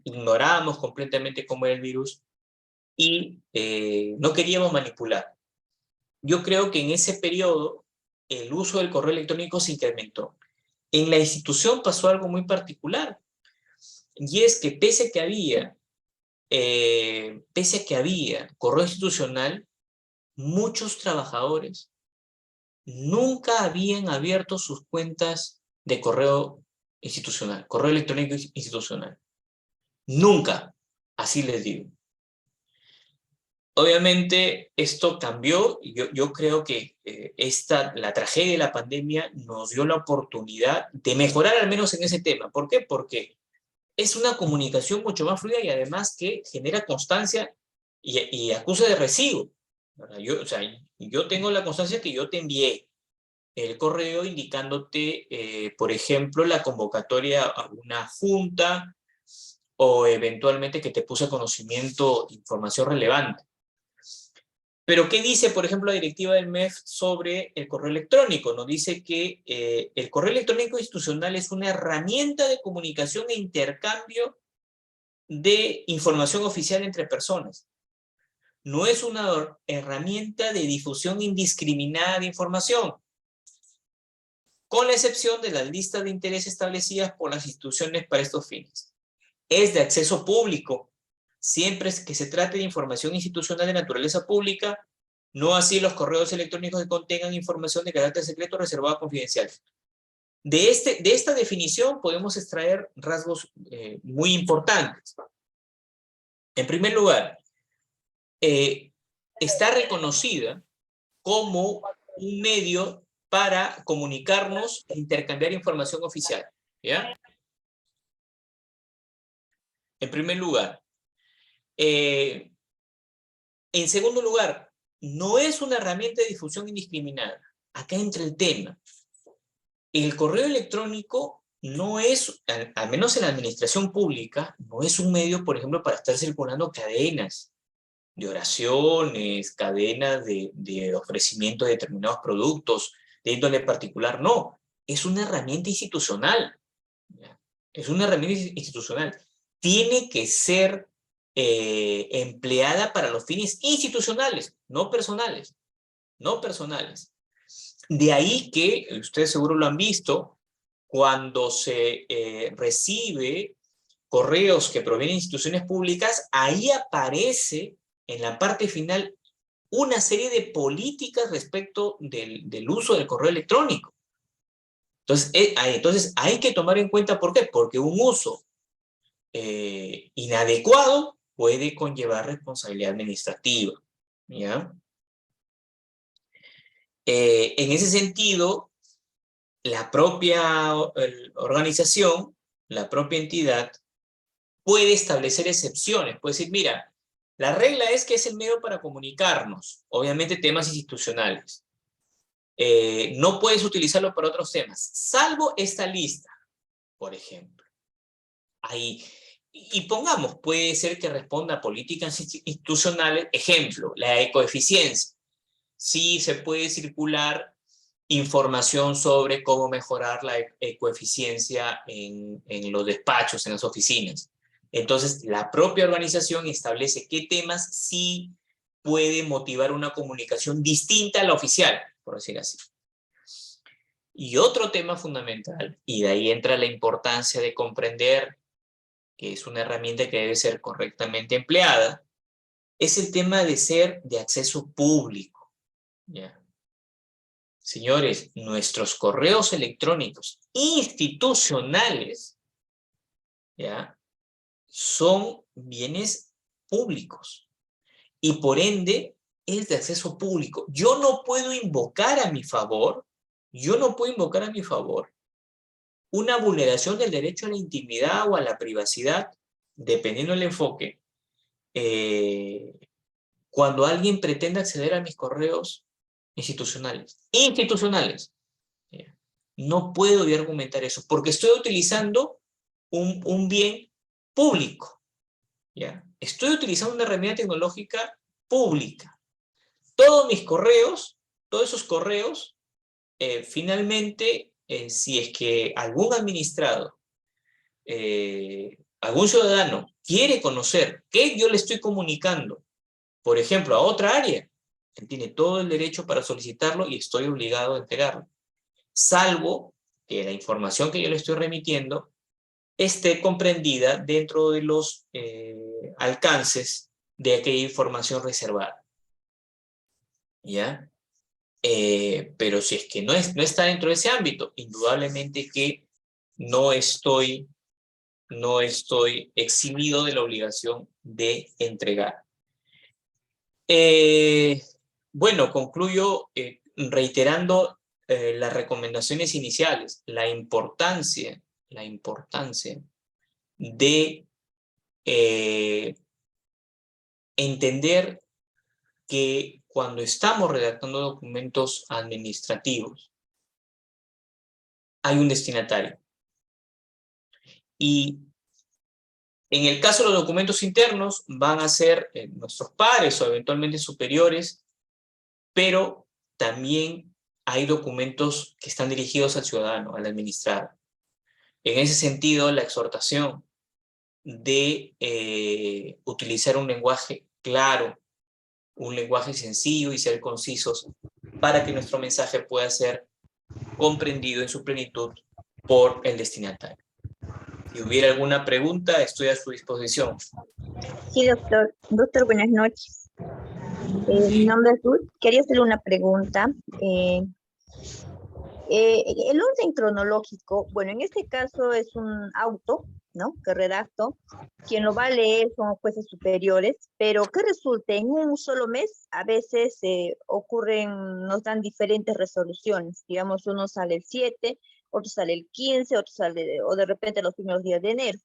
ignorábamos completamente cómo era el virus y no queríamos manipular. Yo creo que en ese periodo el uso del correo electrónico se incrementó. En la institución pasó algo muy particular, y es que pese a que había correo institucional, muchos trabajadores nunca habían abierto sus cuentas de correo institucional, correo electrónico institucional. Nunca, así les digo. Obviamente esto cambió, y yo creo que la tragedia de la pandemia nos dio la oportunidad de mejorar al menos en ese tema. ¿Por qué? Porque es una comunicación mucho más fluida y además que genera constancia y acusa de recibo. Yo tengo la constancia que yo te envié el correo indicándote, por ejemplo, la convocatoria a una junta o eventualmente que te puse a conocimiento información relevante. Pero ¿qué dice, por ejemplo, la directiva del MEF sobre el correo electrónico? Nos dice que el correo electrónico institucional es una herramienta de comunicación e intercambio de información oficial entre personas. No es una herramienta de difusión indiscriminada de información, con la excepción de las listas de interés establecidas por las instituciones para estos fines. Es de acceso público, siempre que se trate de información institucional de naturaleza pública, no así los correos electrónicos que contengan información de carácter secreto reservada confidencial. De esta definición podemos extraer rasgos muy importantes. En primer lugar, está reconocida como un medio para comunicarnos e intercambiar información oficial, ¿ya? En primer lugar. En segundo lugar, no es una herramienta de difusión indiscriminada. Acá entra el tema. El correo electrónico no es, al menos en la administración pública, no es un medio, por ejemplo, para estar circulando cadenas de oraciones, cadenas de ofrecimiento de determinados productos, de índole particular. No, es una herramienta institucional. ¿Ya? Es una herramienta institucional. Tiene que ser empleada para los fines institucionales, no personales. No personales. De ahí que, ustedes seguro lo han visto, cuando se recibe correos que provienen de instituciones públicas, ahí aparece en la parte final una serie de políticas respecto del uso del correo electrónico. Entonces hay que tomar en cuenta, ¿por qué? Porque un uso inadecuado puede conllevar responsabilidad administrativa, ¿ya? En ese sentido, la propia organización, la propia entidad, puede establecer excepciones. Puede decir, mira, la regla es que es el medio para comunicarnos, obviamente temas institucionales. No puedes utilizarlo para otros temas, salvo esta lista, por ejemplo. Ahí, y pongamos, puede ser que responda a políticas institucionales, ejemplo, la ecoeficiencia. Sí se puede circular información sobre cómo mejorar la ecoeficiencia en los despachos, en las oficinas. Entonces, la propia organización establece qué temas sí puede motivar una comunicación distinta a la oficial, por decir así. Y otro tema fundamental, y de ahí entra la importancia de comprender que es una herramienta que debe ser correctamente empleada, es el tema de ser de acceso público. ¿Ya? Señores, nuestros correos electrónicos institucionales, ¿ya?, son bienes públicos y por ende es de acceso público. Yo no puedo invocar a mi favor una vulneración del derecho a la intimidad o a la privacidad, dependiendo del enfoque, cuando alguien pretenda acceder a mis correos institucionales. No puedo yo argumentar eso, porque estoy utilizando un bien público, ¿ya? Estoy utilizando una herramienta tecnológica pública. Todos esos correos, finalmente, si es que algún administrado, algún ciudadano quiere conocer qué yo le estoy comunicando, por ejemplo, a otra área, él tiene todo el derecho para solicitarlo y estoy obligado a entregarlo, salvo que la información que yo le estoy remitiendo esté comprendida dentro de los alcances de aquella información reservada. ¿Ya? Pero si es que no está dentro de ese ámbito, indudablemente que no estoy eximido de la obligación de entregar. Bueno, concluyo reiterando las recomendaciones iniciales, la importancia de entender que cuando estamos redactando documentos administrativos, hay un destinatario. Y en el caso de los documentos internos, van a ser nuestros pares o eventualmente superiores, pero también hay documentos que están dirigidos al ciudadano, al administrado. En ese sentido, la exhortación de utilizar un lenguaje claro, un lenguaje sencillo y ser concisos para que nuestro mensaje pueda ser comprendido en su plenitud por el destinatario. Si hubiera alguna pregunta, estoy a su disposición. Sí, doctor. Doctor, buenas noches. Mi nombre es Ruth. Quería hacerle una pregunta. El orden cronológico, bueno, en este caso es un auto, ¿no?, que redacto. Quien lo va a leer son jueces superiores, pero ¿qué resulta? En un solo mes a veces nos dan diferentes resoluciones. Digamos, uno sale el 7, otro sale el 15, otro sale, o de repente los primeros días de enero.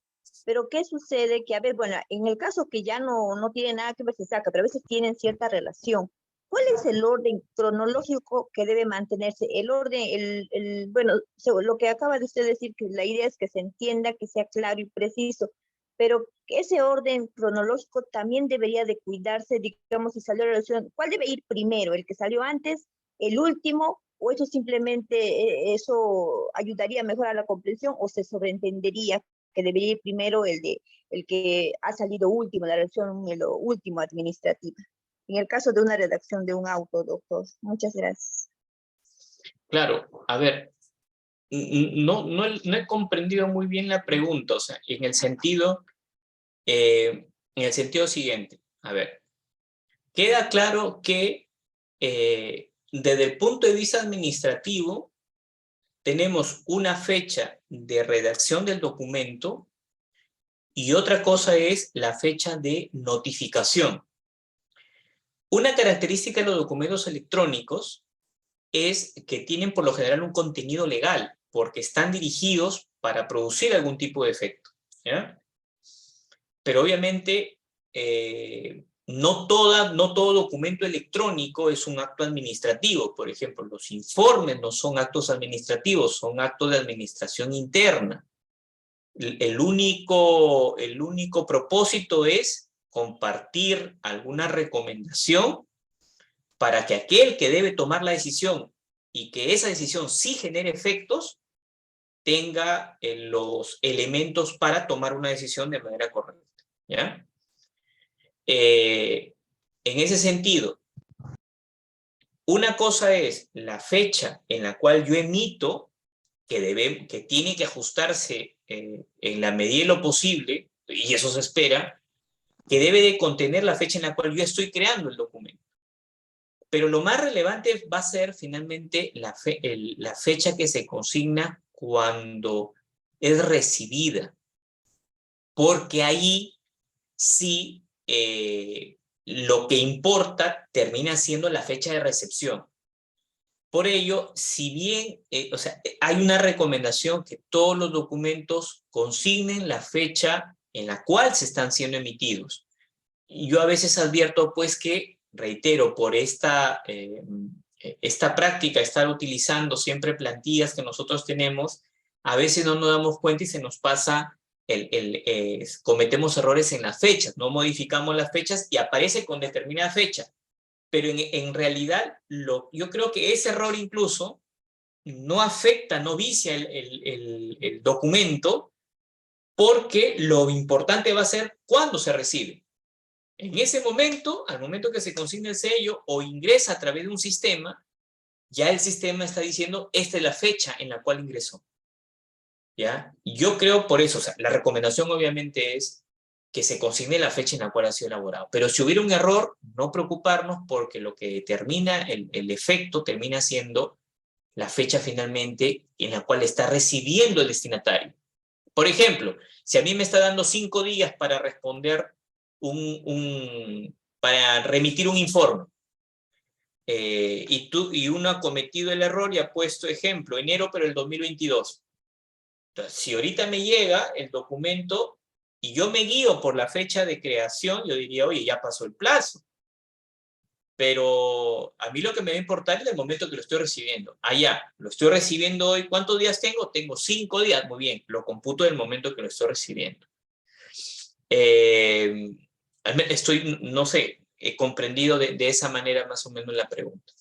Pero ¿qué sucede? Que, a ver, bueno, en el caso que ya no tiene nada que ver, se saca, pero a veces tienen cierta relación. ¿Cuál es el orden cronológico que debe mantenerse? El orden, bueno, lo que acaba de usted decir, que la idea es que se entienda, que sea claro y preciso, pero ese orden cronológico también debería de cuidarse, digamos, si salió la resolución, ¿cuál debe ir primero? ¿El que salió antes, el último, o eso simplemente, eso ayudaría mejor a la comprensión, o se sobreentendería que debería ir primero el que ha salido último, la resolución, lo último administrativa? En el caso de una redacción de un auto, doctor. Muchas gracias. Claro, a ver, no he comprendido muy bien la pregunta, o sea, en el sentido siguiente. A ver, queda claro que desde el punto de vista administrativo tenemos una fecha de redacción del documento y otra cosa es la fecha de notificación. Una característica de los documentos electrónicos es que tienen por lo general un contenido legal, porque están dirigidos para producir algún tipo de efecto, ¿ya? Pero obviamente no todo documento electrónico es un acto administrativo. Por ejemplo, los informes no son actos administrativos, son actos de administración interna. El único propósito es compartir alguna recomendación para que aquel que debe tomar la decisión y que esa decisión sí genere efectos, tenga los elementos para tomar una decisión de manera correcta, ¿ya? En ese sentido, una cosa es la fecha en la cual yo emito, que tiene que ajustarse en la medida de lo posible, y eso se espera, que debe de contener la fecha en la cual yo estoy creando el documento. Pero lo más relevante va a ser finalmente la fecha que se consigna cuando es recibida, porque ahí sí lo que importa termina siendo la fecha de recepción. Por ello, si bien hay una recomendación que todos los documentos consignen la fecha en la cual se están siendo emitidos. Y yo a veces advierto pues que, reitero, por esta práctica, estar utilizando siempre plantillas que nosotros tenemos, a veces no nos damos cuenta y se nos pasa, cometemos errores en las fechas, no modificamos las fechas y aparece con determinada fecha. Pero en realidad yo creo que ese error incluso no afecta, no vicia el documento, porque lo importante va a ser cuándo se recibe. En ese momento, al momento que se consigna el sello o ingresa a través de un sistema, ya el sistema está diciendo, esta es la fecha en la cual ingresó. ¿Ya? Yo creo por eso, la recomendación obviamente es que se consigne la fecha en la cual ha sido elaborado. Pero si hubiera un error, no preocuparnos, porque lo que determina el efecto termina siendo la fecha finalmente en la cual está recibiendo el destinatario. Por ejemplo, si a mí me está dando 5 días para responder para remitir un informe, y uno ha cometido el error y ha puesto ejemplo, enero pero el 2022. Entonces, si ahorita me llega el documento y yo me guío por la fecha de creación, yo diría, oye, ya pasó el plazo. Pero a mí lo que me va a importar es el momento que lo estoy recibiendo. Ya, lo estoy recibiendo hoy. ¿Cuántos días tengo? Tengo 5 días. Muy bien, lo computo del momento que lo estoy recibiendo. No sé, he comprendido de esa manera más o menos la pregunta.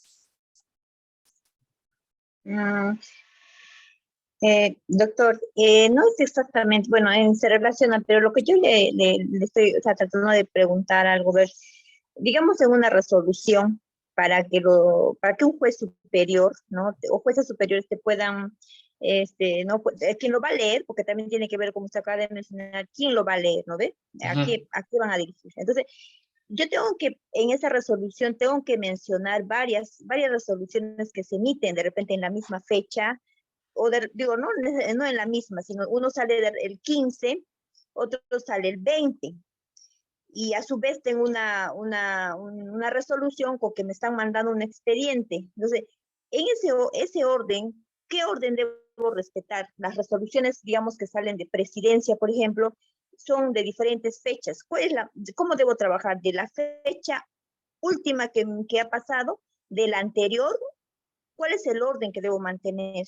Doctor, no es exactamente, bueno, se relaciona, pero lo que yo le estoy tratando de preguntar algo, ver, digamos en una resolución para que un juez superior, ¿no? O jueces superiores te puedan, no, quien lo va a leer, porque también tiene que ver, como usted acaba de mencionar, quién lo va a leer, ¿no ve? ¿A qué van a dirigirse? Entonces, yo en esa resolución tengo que mencionar varias resoluciones que se emiten de repente en la misma fecha, digo, no en la misma, sino uno sale el 15, otro sale el 20, y a su vez tengo una resolución con que me están mandando un expediente. Entonces, en ese orden, ¿qué orden debo respetar? Las resoluciones, digamos, que salen de presidencia, por ejemplo, son de diferentes fechas. ¿Cómo debo trabajar? ¿De la fecha última que ha pasado? ¿De la anterior? ¿Cuál es el orden que debo mantener?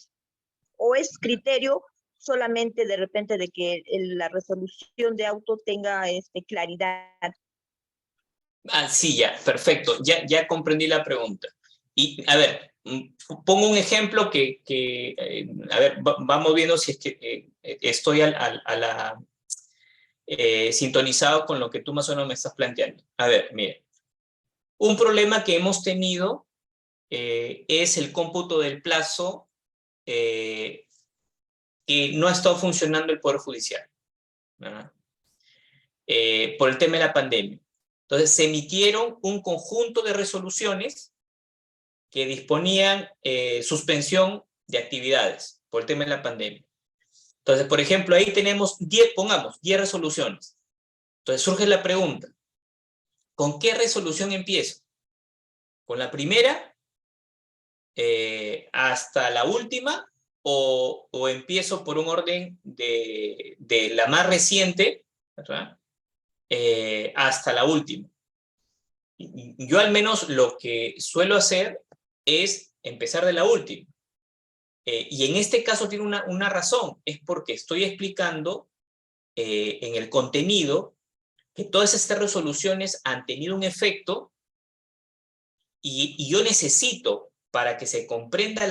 ¿O es criterio solamente de repente de que la resolución de auto tenga claridad? Sí, ya, perfecto. Ya comprendí la pregunta. Y, a ver, pongo un ejemplo a ver, vamos viendo si es que estoy sintonizado con lo que tú más o menos me estás planteando. A ver, mire. Un problema que hemos tenido es el cómputo del plazo que no ha estado funcionando el Poder Judicial, ¿verdad? Por el tema de la pandemia. Entonces, se emitieron un conjunto de resoluciones que disponían suspensión de actividades por el tema de la pandemia. Entonces, por ejemplo, ahí tenemos 10, pongamos, 10 resoluciones. Entonces surge la pregunta, ¿con qué resolución empiezo? ¿Con la primera hasta la última? ¿O empiezo por un orden de la más reciente, ¿verdad? Hasta la última? Yo al menos lo que suelo hacer es empezar de la última. Y en este caso tiene una razón, es porque estoy explicando en el contenido que todas estas resoluciones han tenido un efecto y yo necesito, para que se comprenda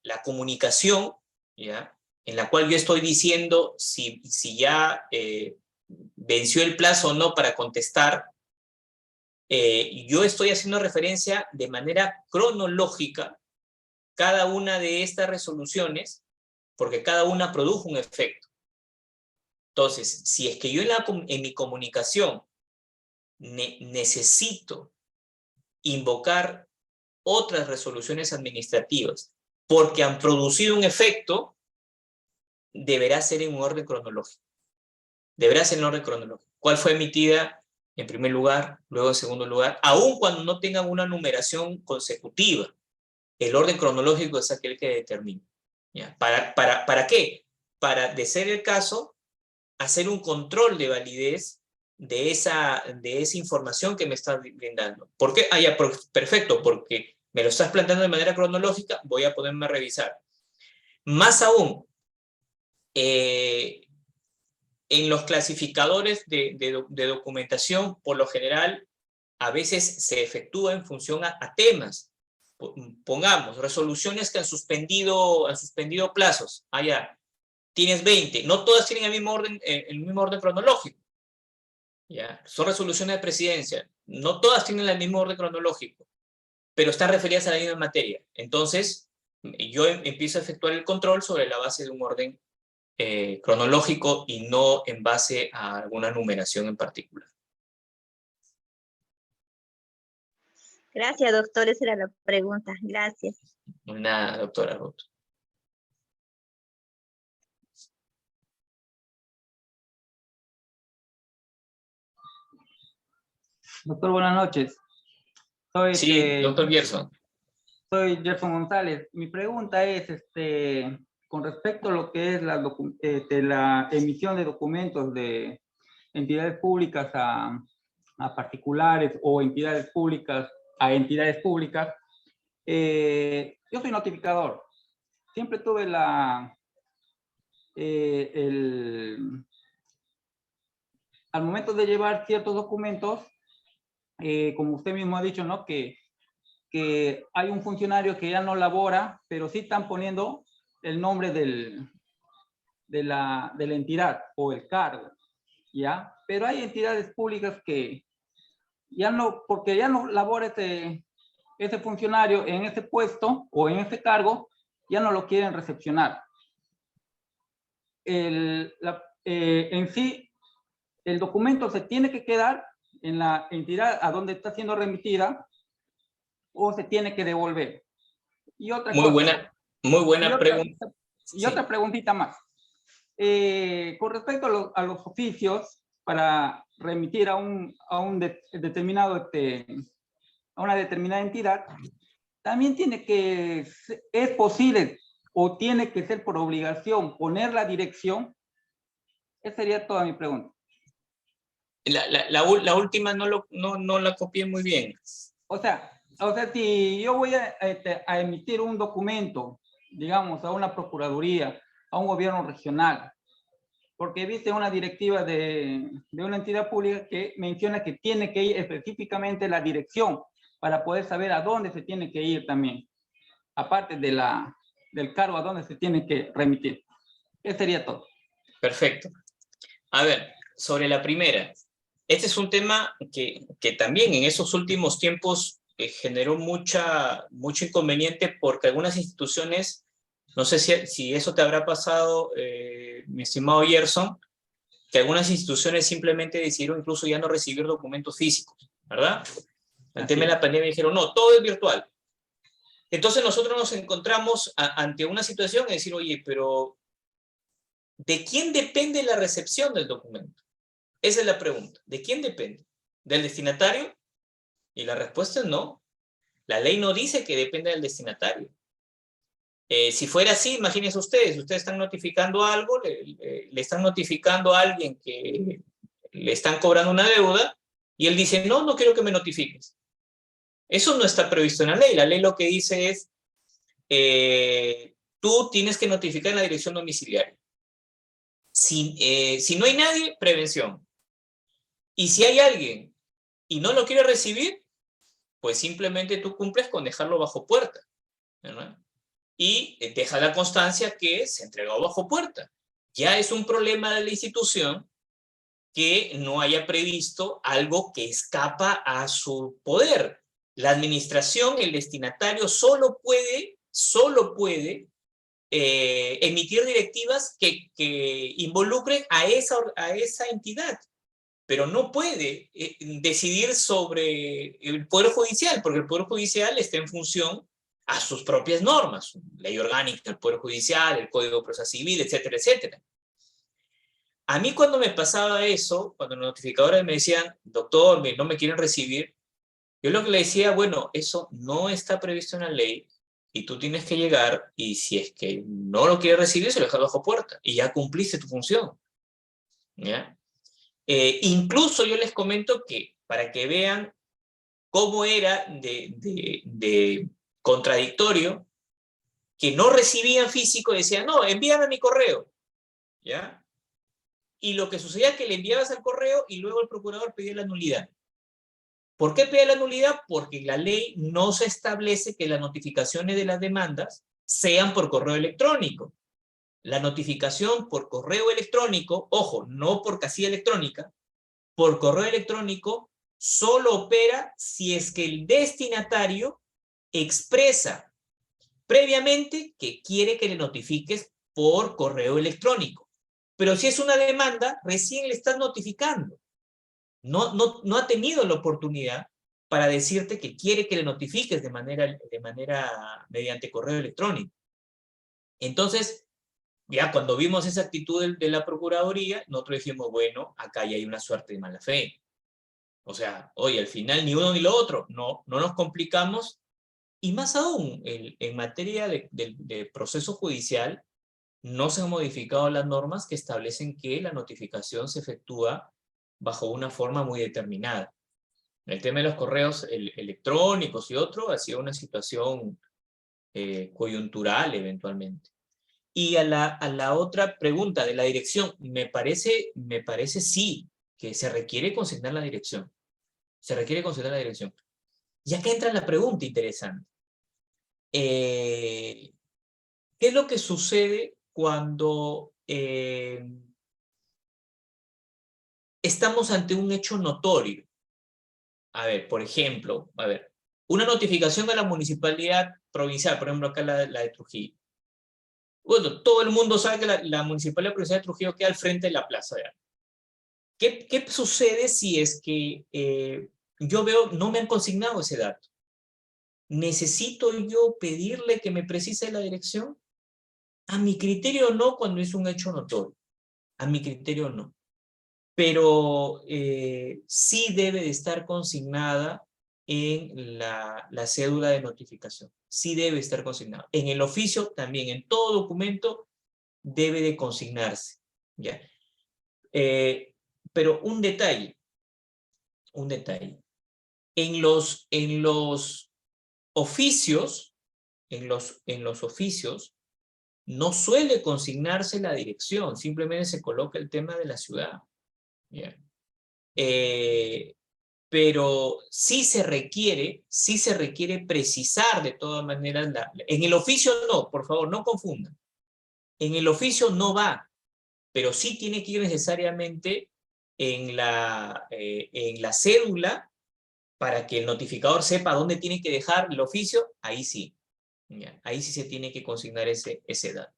la comunicación, ¿ya? En la cual yo estoy diciendo si ya venció el plazo o no para contestar, yo estoy haciendo referencia de manera cronológica cada una de estas resoluciones, porque cada una produjo un efecto. Entonces, si es que yo en mi comunicación necesito invocar otras resoluciones administrativas porque han producido un efecto, deberá ser en un orden cronológico. Deberá ser en orden cronológico. ¿Cuál fue emitida en primer lugar, luego en segundo lugar? Aun cuando no tengan una numeración consecutiva, el orden cronológico es aquel que determina. ¿Ya? ¿Para qué? Para, de ser el caso, hacer un control de validez de esa información que me estás brindando. ¿Por qué? Ah, ya, perfecto, porque me lo estás planteando de manera cronológica, voy a ponerme a revisar. Más aún, en los clasificadores de documentación, por lo general, a veces se efectúa en función a temas. Pongamos, resoluciones que han suspendido plazos. Ah, ya, tienes 20. No todas tienen el mismo orden cronológico. ¿Ya? Son resoluciones de presidencia. No todas tienen el mismo orden cronológico, pero están referidas a la misma materia. Entonces, yo empiezo a efectuar el control sobre la base de un orden cronológico y no en base a alguna numeración en particular. Gracias, doctor. Esa era la pregunta. Gracias. Nada, doctora Ruth. Doctor, buenas noches. Sí, doctor Gerson. Soy Gerson González. Mi pregunta es, con respecto a lo que es la emisión de documentos de entidades públicas a particulares o entidades públicas a entidades públicas, yo soy notificador. Siempre tuve al momento de llevar ciertos documentos, como usted mismo ha dicho, ¿no? Que hay un funcionario que ya no labora, pero sí están poniendo el nombre de la entidad o el cargo, ¿ya? Pero hay entidades públicas que ya no, porque ya no labora ese funcionario en ese puesto o en ese cargo, ya no lo quieren recepcionar. En sí, el documento se tiene que quedar en la entidad a donde está siendo remitida o se tiene que devolver. Y otra muy buena pregunta. Y otra preguntita más. Con respecto a los oficios para remitir a una determinada entidad, también es posible o tiene que ser por obligación poner la dirección. Esa sería toda mi pregunta. La última no la copié muy bien. O sea, si yo voy a emitir un documento, digamos, a una procuraduría, a un gobierno regional, porque viste una directiva de una entidad pública que menciona que tiene que ir específicamente la dirección para poder saber a dónde se tiene que ir también, aparte del cargo a dónde se tiene que remitir. Eso sería todo. Perfecto. A ver, sobre la primera. Este es un tema que también en esos últimos tiempos generó mucho inconveniente porque algunas instituciones, no sé si eso te habrá pasado, mi estimado Gerson, que algunas instituciones simplemente decidieron incluso ya no recibir documentos físicos, ¿verdad? El tema de la pandemia dijeron, no, todo es virtual. Entonces nosotros nos encontramos ante una situación de decir, oye, pero ¿De quién depende la recepción del documento? Esa es la pregunta. ¿De quién depende? ¿Del destinatario? Y la respuesta es no. La ley no dice que depende del destinatario. Si fuera así, imagínense ustedes están notificando algo, le están notificando a alguien que le están cobrando una deuda, y él dice, no, no quiero que me notifiques. Eso no está previsto en la ley. La ley lo que dice es, tú tienes que notificar en la dirección domiciliaria. Si no hay nadie, prevención. Y si hay alguien y no lo quiere recibir, pues simplemente tú cumples con dejarlo bajo puerta, ¿verdad? Y deja la constancia que se entregó bajo puerta. Ya es un problema de la institución que no haya previsto algo que escapa a su poder. La administración, el destinatario, solo puede emitir directivas que involucren a esa entidad, pero no puede decidir sobre el Poder Judicial, porque el Poder Judicial está en función a sus propias normas, ley orgánica del Poder Judicial, el Código de Proceso Civil, etcétera, etcétera. A mí cuando me pasaba eso, cuando los notificadores me decían, doctor, no me quieren recibir, yo lo que le decía, bueno, eso no está previsto en la ley y tú tienes que llegar y si es que no lo quieres recibir, se lo dejas bajo puerta y ya cumpliste tu función. ¿Ya? Incluso yo les comento que para que vean cómo era de contradictorio, que no recibían físico y decían, no, envíame a mi correo. ¿Ya? Y lo que sucedía es que le enviabas al correo y luego el procurador pedía la nulidad. ¿Por qué pide la nulidad? Porque la ley no se establece que las notificaciones de las demandas sean por correo electrónico. La notificación por correo electrónico, ojo, no por casilla electrónica, por correo electrónico solo opera si es que el destinatario expresa previamente que quiere que le notifiques por correo electrónico. Pero si es una demanda, recién le estás notificando. No ha tenido la oportunidad para decirte que quiere que le notifiques mediante correo electrónico. Entonces, ya cuando vimos esa actitud de la Procuraduría, nosotros dijimos, bueno, acá ya hay una suerte de mala fe. O sea, oye, al final ni uno ni lo otro, no nos complicamos. Y más aún, en materia de proceso judicial, no se han modificado las normas que establecen que la notificación se efectúa bajo una forma muy determinada. El tema de los correos electrónicos y otro ha sido una situación coyuntural eventualmente. Y a la otra pregunta de la dirección, me parece sí, que se requiere consignar la dirección. Se requiere consignar la dirección. Y acá entra la pregunta interesante. ¿Qué es lo que sucede cuando estamos ante un hecho notorio? A ver, por ejemplo, una notificación a la municipalidad provincial, por ejemplo, acá la de Trujillo. Bueno, todo el mundo sabe que la municipalidad provincial de Trujillo queda al frente de la plaza de armas. ¿Qué sucede si es que yo veo, no me han consignado ese dato? ¿Necesito yo pedirle que me precise la dirección? A mi criterio no, cuando es un hecho notorio. A mi criterio no. Pero sí debe de estar consignada en la cédula de notificación. Sí debe estar consignada. En el oficio también, en todo documento debe de consignarse. ¿Ya? Pero un detalle. En los oficios, no suele consignarse la dirección, simplemente se coloca el tema de la ciudad. ¿Ya? Pero sí se requiere precisar de todas maneras, en el oficio no, por favor, no confundan. En el oficio no va, pero sí tiene que ir necesariamente en la cédula para que el notificador sepa dónde tiene que dejar el oficio, ahí sí. ¿Ya? Ahí sí se tiene que consignar ese dato.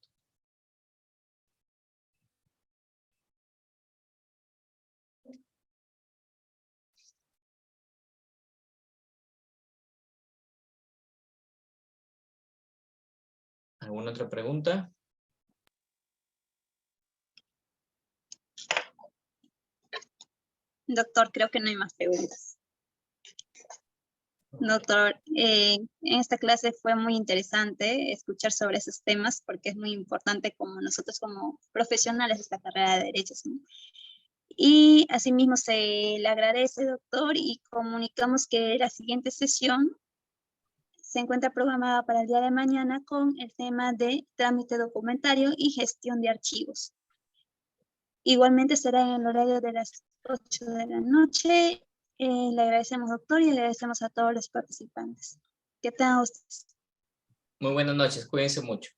¿Alguna otra pregunta? Doctor, creo que no hay más preguntas. Doctor, en esta clase fue muy interesante escuchar sobre esos temas porque es muy importante como nosotros como profesionales de esta carrera de derechos, ¿no? Y asimismo se le agradece, doctor, y comunicamos que la siguiente sesión se encuentra programada para el día de mañana con el tema de trámite documentario y gestión de archivos. Igualmente será en el horario de las 8 de la noche. Le agradecemos, doctor, y le agradecemos a todos los participantes. Que tengan ustedes. Muy buenas noches, cuídense mucho.